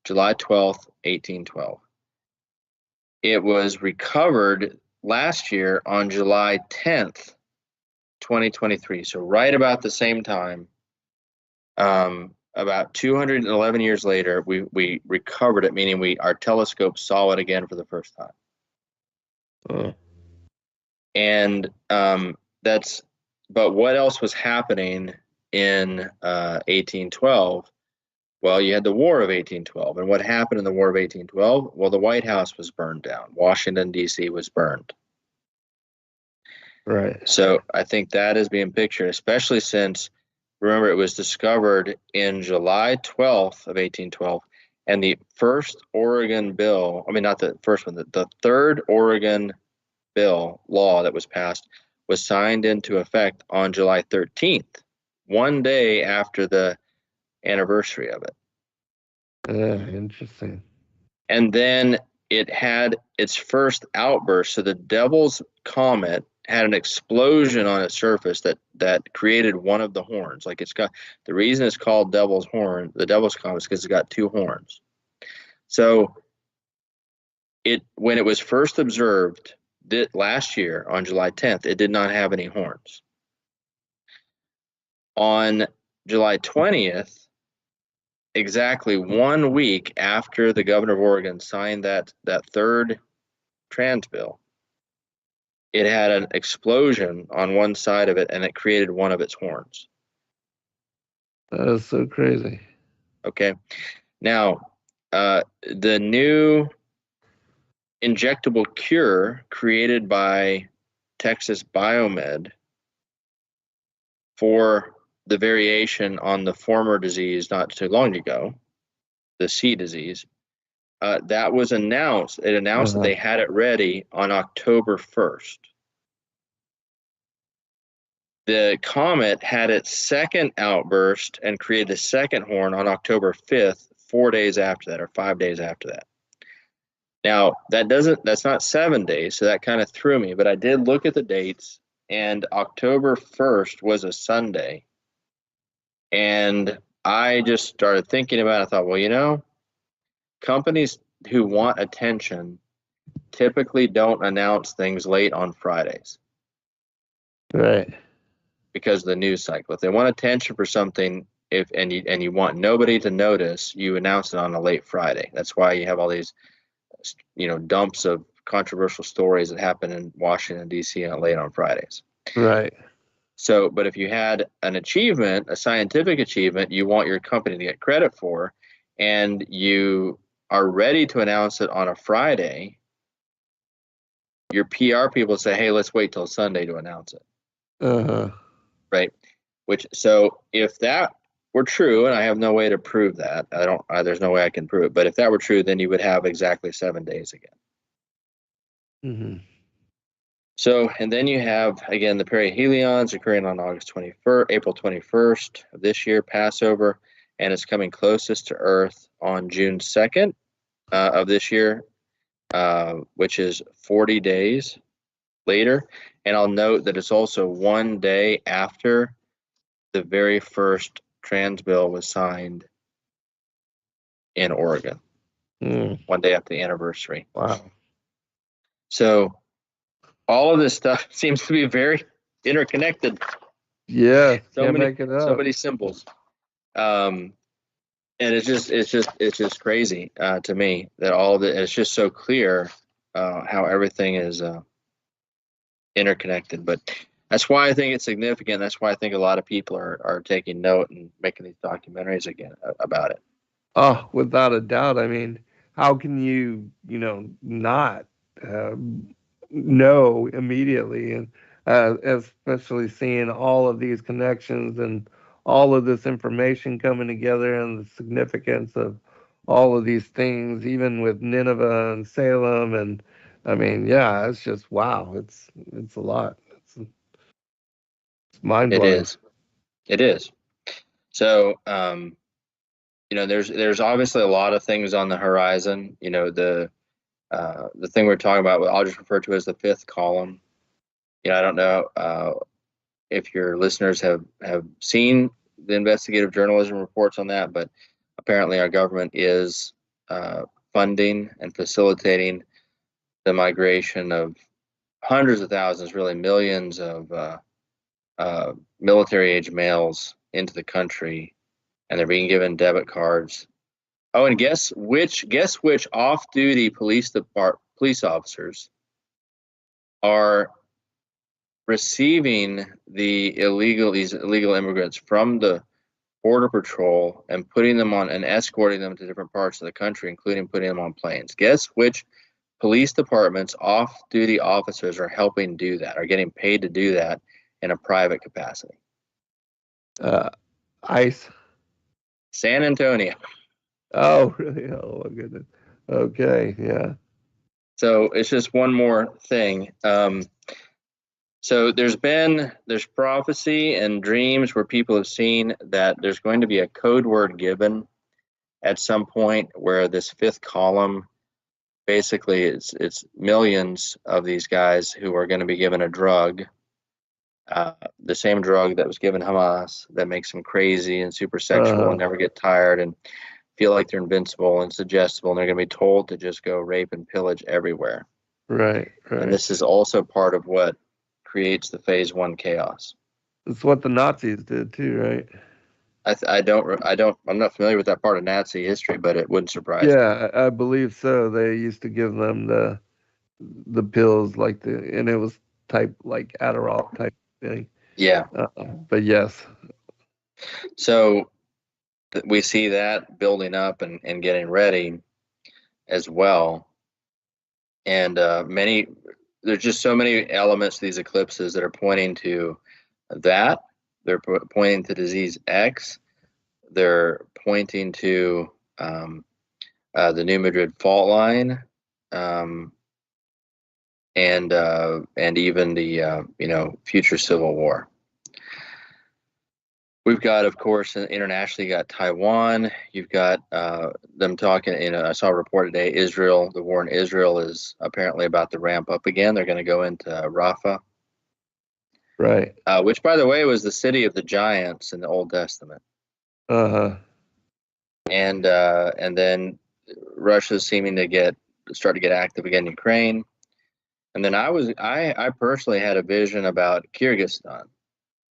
July 12th, 1812. It was recovered last year on July 10th, 2023. So right about the same time, about 211 years later, we recovered it, meaning our telescope saw it again for the first time. And but what else was happening in 1812? Well, you had the War of 1812. And what happened in the War of 1812? Well, the White House was burned down. Washington, D.C. was burned. Right. So I think that is being pictured, especially since, remember, it was discovered in July 12th of 1812. And the first Oregon bill, I mean, not the first one, the third Oregon bill law that was passed was signed into effect on July 13th, one day after the anniversary of it. Interesting. And then it had its first outburst. So the Devil's Comet had an explosion on its surface that created one of the horns. Like, it's got, the reason it's called Devil's Horn, the Devil's Comet, is because it's got two horns. So when it was first observed last year on July 10th, it did not have any horns. On July 20th, exactly 1 week after the governor of Oregon signed that third trans bill, it had an explosion on one side of it, and it created one of its horns. That is so crazy. Okay. Now, the new injectable cure created by Texas Biomed for the variation on the former disease not too long ago, the C disease, that was announced. It announced that they had it ready on October 1st. The comet had its second outburst and created the second horn on October 5th, 4 days after that, or 5 days after that. Now, that's not 7 days, so that kind of threw me, but I did look at the dates, and October 1st was a Sunday. And I just started thinking about it. I thought, well, companies who want attention typically don't announce things late on Fridays. Right. Because of the news cycle. If they want attention for something, and you want nobody to notice, you announce it on a late Friday. That's why you have all these, dumps of controversial stories that happen in Washington, D.C. and late on Fridays. Right. So, but if you had an achievement, a scientific achievement, you want your company to get credit for, and you are ready to announce it on a Friday, your PR people say, hey, let's wait till Sunday to announce it. Uh-huh. Right. So if that were true, and I have no way to prove that, there's no way I can prove it, but if that were true, then you would have exactly 7 days again. Mm-hmm. So, and then you have, again, the perihelions occurring on April 21st of this year, Passover, and it's coming closest to Earth on June 2nd of this year, which is 40 days later. And I'll note that it's also 1 day after the very first trans bill was signed in Oregon. 1 day after the anniversary. Wow. So all of this stuff seems to be very interconnected. Yeah, so many symbols. And it's just crazy to me that all of it, it's just so clear how everything is interconnected. But that's why I think it's significant. That's why I think a lot of people are taking note and making these documentaries again about it. Oh, without a doubt. I mean, how can you not know immediately, and especially seeing all of these connections and all of this information coming together and the significance of all of these things, even with Nineveh and Salem, and I mean, yeah, it's just wow. It's a lot. It's mind blowing. It is. So, there's obviously a lot of things on the horizon. The thing we're talking about, I'll just refer to as the fifth column. I don't know if your listeners have seen the investigative journalism reports on that, but apparently our government is funding and facilitating the migration of hundreds of thousands, really millions of military-age males into the country, and they're being given debit cards. Oh, and guess which off-duty police officers are receiving these illegal immigrants from the Border Patrol and putting them on and escorting them to different parts of the country, including putting them on planes. Guess which police departments off-duty officers are helping do that, are getting paid to do that in a private capacity? ICE. San Antonio. Oh, really? Oh, my goodness. Okay, yeah. So it's just one more thing. So there's prophecy and dreams where people have seen that there's going to be a code word given at some point where this fifth column, basically it's millions of these guys who are going to be given a drug, the same drug that was given Hamas, that makes them crazy and super sexual and never get tired and feel like they're invincible and suggestible, and they're going to be told to just go rape and pillage everywhere. Right. And this is also part of what creates the phase one chaos. It's what the Nazis did too, right? I'm not familiar with that part of Nazi history, but it wouldn't surprise me. Yeah, I believe so. They used to give them the pills and it was type like Adderall type thing. Yeah. But yes. So we see that building up and getting ready as well. And there's just so many elements to these eclipses that are pointing to that. They're pointing to disease X. They're pointing to the New Madrid fault line, and even the future civil war. We've got, of course, internationally, you got Taiwan. You've got them talking. I saw a report today. Israel, the war in Israel is apparently about to ramp up again. They're going to go into Rafah, right? Which, by the way, was the city of the giants in the Old Testament. And then Russia's seeming to start to get active again in Ukraine. And then I personally had a vision about Kyrgyzstan.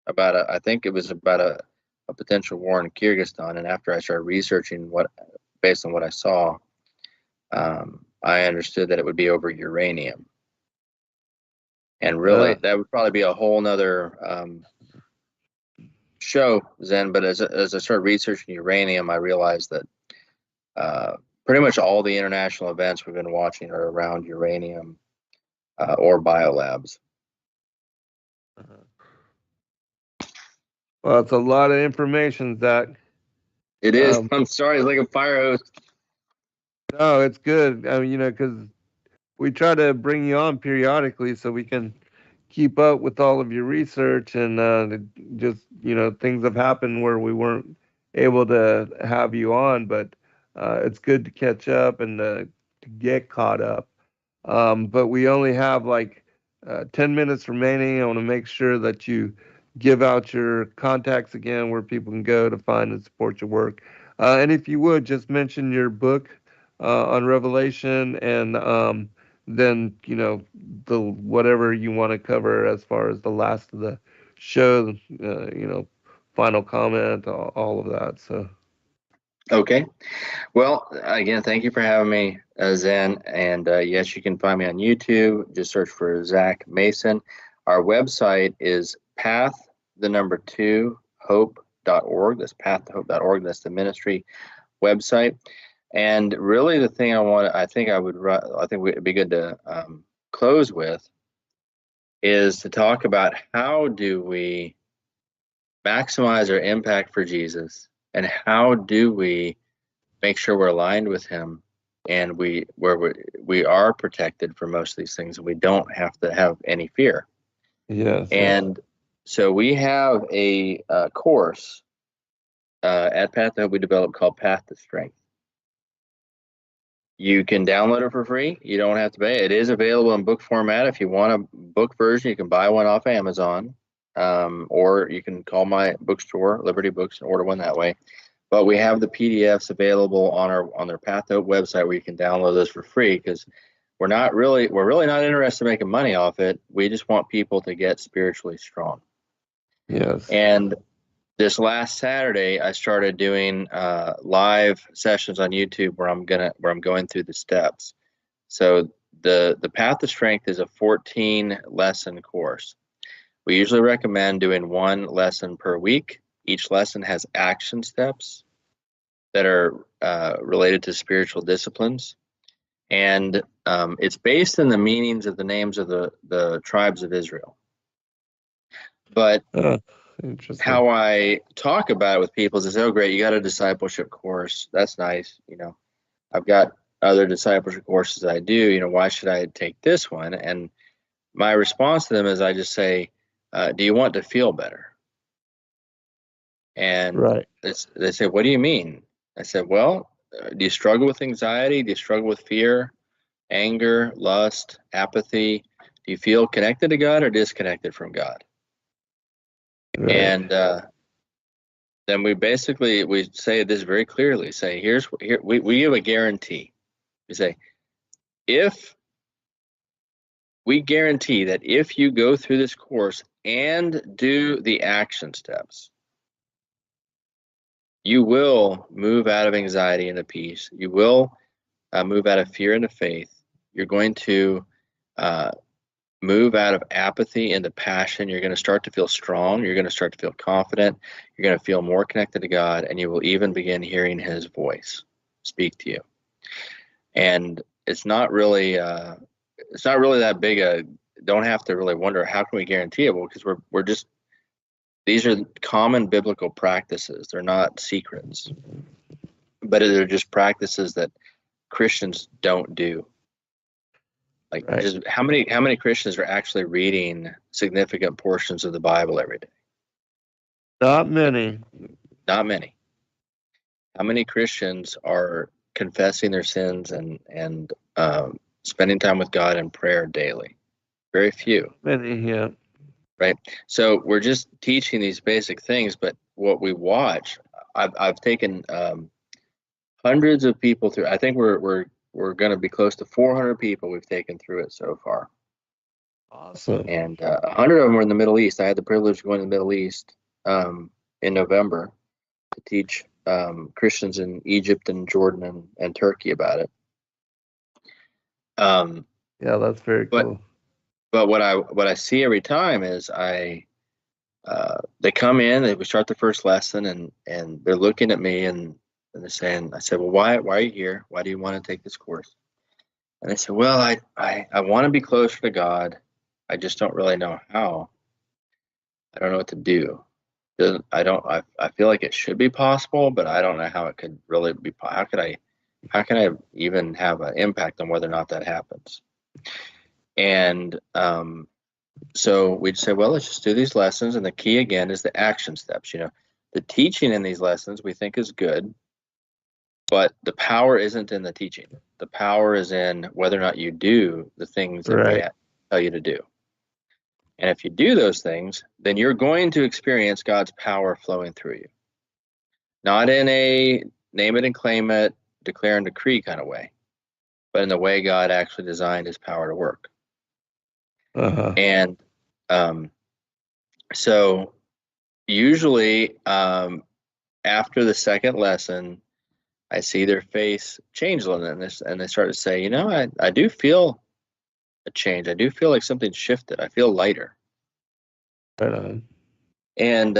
I think it was about a potential war in Kyrgyzstan, and after I started researching based on what I saw, I understood that it would be over uranium. And really, that would probably be a whole nother show, Zen. But as I started researching uranium, I realized that pretty much all the international events we've been watching are around uranium or biolabs. Well, it's a lot of information, Zach. It is. I'm sorry, it's like a fire hose. No, it's good. I mean, because we try to bring you on periodically so we can keep up with all of your research, and just, things have happened where we weren't able to have you on, but it's good to catch up and to get caught up. But we only have like 10 minutes remaining. I want to make sure that you give out your contacts again where people can go to find and support your work. And if you would, just mention your book on Revelation, and then, the whatever you want to cover as far as the last of the show, final comment, all of that. So. Okay. Well, again, thank you for having me, Zen. And yes, you can find me on YouTube. Just search for Zack Mason. Our website is path2hope.org. That's path2hope.org. That's the ministry website. And really, the thing I think it'd be good to close with is to talk about how do we maximize our impact for Jesus, and how do we make sure we're aligned with him, and we are protected from most of these things, and we don't have to have any fear. Yes. And so we have a course at Path2Hope we developed called Path to Strength. You can download it for free. You don't have to pay. It is available in book format. If you want a book version, you can buy one off Amazon, or you can call my bookstore, Liberty Books, and order one that way. But we have the PDFs available on their Path2Hope website where you can download those for free, because we're really not interested in making money off it. We just want people to get spiritually strong. Yes. And this last Saturday, I started doing live sessions on YouTube where I'm going through the steps. So the Path to Strength is a 14 lesson course. We usually recommend doing one lesson per week. Each lesson has action steps that are related to spiritual disciplines, and it's based in the meanings of the names of the tribes of Israel. But how I talk about it with people is, oh, great, you got a discipleship course. That's nice. I've got other discipleship courses I do. Why should I take this one? And my response to them is, I just say, do you want to feel better? And right. They say, what do you mean? I said, well, do you struggle with anxiety? Do you struggle with fear, anger, lust, apathy? Do you feel connected to God or disconnected from God? Right. And then we say this very clearly. Say, we give a guarantee. We say, if we guarantee that if you go through this course and do the action steps, you will move out of anxiety into peace. You will move out of fear into faith. You're going to move out of apathy into passion. You're going to start to feel strong. You're going to start to feel confident. You're going to feel more connected to God, and you will even begin hearing his voice speak to you. And it's not really that big don't have to really wonder, how can we guarantee it? Well, because we're just, these are common biblical practices. They're not secrets, but they're just practices that Christians don't do. Like, right. Just how many Christians are actually reading significant portions of the Bible every day? Not many. Not many. How many Christians are confessing their sins and spending time with God in prayer daily? Very few. Many, yeah. Right. So we're just teaching these basic things, but what we watch, I've taken hundreds of people through. I think we're going to be close to 400 people we've taken through it so far. Awesome. And 100 of them were in the Middle East. I had the privilege of going to the Middle East in November to teach Christians in Egypt and Jordan and Turkey about it. Yeah, that's very cool. But what I see every time is they come in, we start the first lesson, and they're looking at me and they're saying, I said, well, why are you here? Why do you want to take this course? And they said, well, I want to be closer to God. I just don't really know how. I don't know what to do. I feel like it should be possible, but I don't know how it could really be. How can I even have an impact on whether or not that happens? And so we'd say, well, let's just do these lessons. And the key again is the action steps. The teaching in these lessons we think is good, but the power isn't in the teaching. The power is in whether or not you do the things that we tell you to do. And if you do those things, then you're going to experience God's power flowing through you. Not in a name it and claim it, declare and decree kind of way, but in the way God actually designed his power to work. And so usually after the second lesson, I see their face change a little bit, and they start to say, I do feel a change. I do feel like something shifted. I feel lighter. Right on. And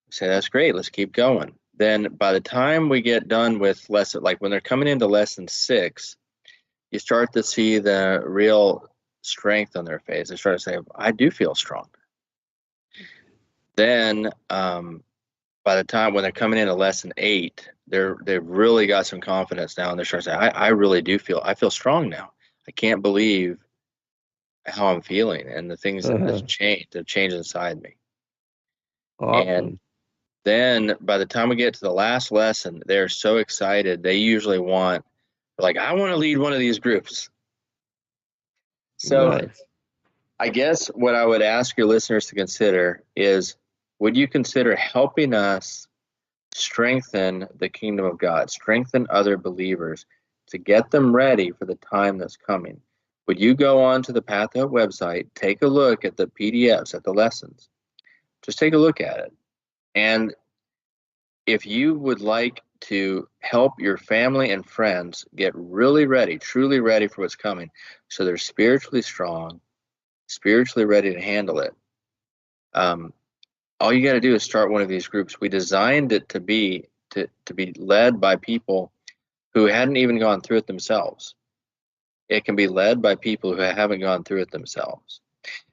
say, that's great. Let's keep going. Then by the time we get done with lesson, like when they're coming into lesson 6, you start to see the real strength on their face. They start to say, I do feel strong. Then by the time when they're coming into lesson 8, they've really got some confidence now, and they're starting to say, I really do I feel strong now. I can't believe how I'm feeling and the things that have changed inside me. Awesome. And then by the time we get to the last lesson, they're so excited. They usually I want to lead one of these groups. So nice. I guess what I would ask your listeners to consider is, would you consider helping us strengthen the kingdom of God, strengthen other believers to get them ready for the time that's coming? Would you go on to the Path2Hope website, take a look at the PDFs, at the lessons, just take a look at it. And if you would like to help your family and friends get really ready, truly ready for what's coming, so they're spiritually strong, spiritually ready to handle it, all you got to do is start one of these groups. We designed it to be led by people who hadn't even gone through it themselves. It can be led by people who haven't gone through it themselves.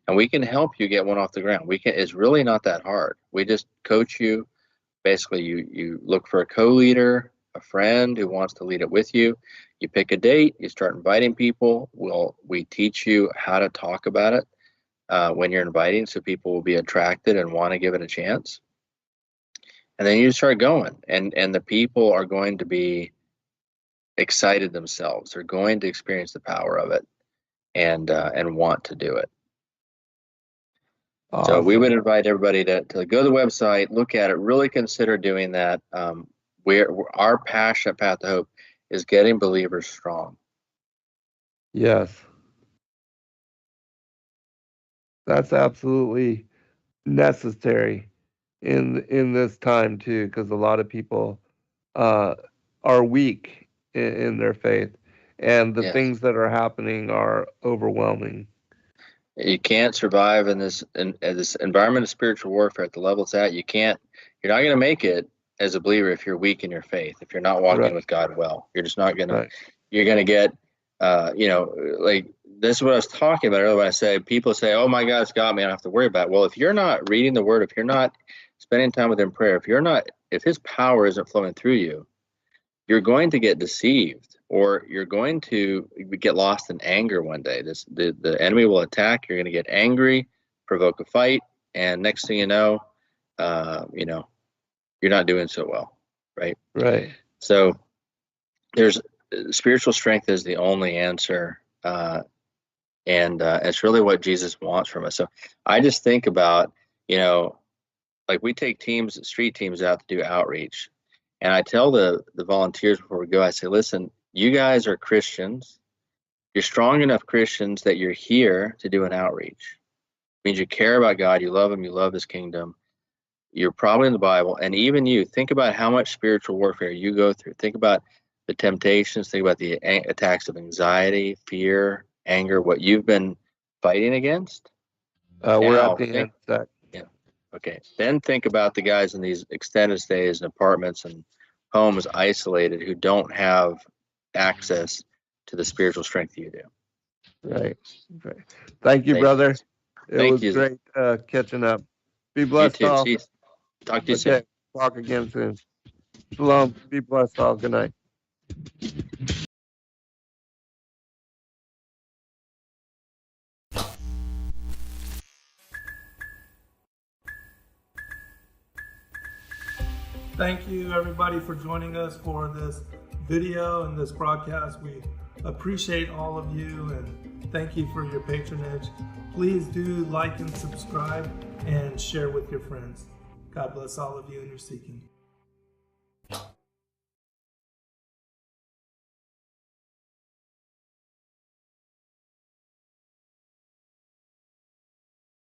And we can help you get one off the ground. It's really not that hard. We just coach you. Basically, you look for a co-leader, a friend who wants to lead it with you. You pick a date, you start inviting people. We teach you how to talk about it when you're inviting, so people will be attracted and want to give it a chance. And then you start going, and the people are going to be excited themselves. They're going to experience the power of it and want to do it. Awesome. So we would invite everybody to go to the website, look at it, really consider doing that. Our passion at Path2Hope is getting believers strong. Yes. That's absolutely necessary in this time too, because a lot of people are weak in their faith, and the things that are happening are overwhelming. You can't survive in this environment of spiritual warfare at the level it's at. You're not going to make it as a believer if you're weak in your faith, if you're not walking with God well. You're just not going to. You're going to get, like this is what I was talking about earlier when I say people say, "Oh my God, it's got me. I don't have to worry about it." Well, if you're not reading the Word, if you're not spending time with Him in prayer, if His power isn't flowing through you, you're going to get deceived, or you're going to get lost in anger one day. The enemy will attack. You're going to get angry, provoke a fight, and next thing you know, you're not doing so well, right? Right. So there's spiritual strength is the only answer, and it's really what Jesus wants from us. So I just think about, like we take street teams out to do outreach. And I tell the volunteers before we go, I say, listen, you guys are Christians. You're strong enough Christians that you're here to do an outreach. It means you care about God, you love Him, you love His kingdom. You're probably in the Bible. And even you, think about how much spiritual warfare you go through. Think about the temptations, think about the attacks of anxiety, fear, anger, what you've been fighting against. We're Now, at the end, Zack. yeah. Okay. Then think about the guys in these extended stays and apartments and homes isolated who don't have access to the spiritual strength you do. Right. Thank you, brother. Thank Was you. great catching up. Be blessed, You too. all. Chief. Talk to you soon. Talk again soon. Shalom. Be blessed, all. Good night. Thank you, everybody, for joining us for this video and this broadcast. We appreciate all of you and thank you for your patronage. Please do like and subscribe and share with your friends. God bless all of you in your seeking.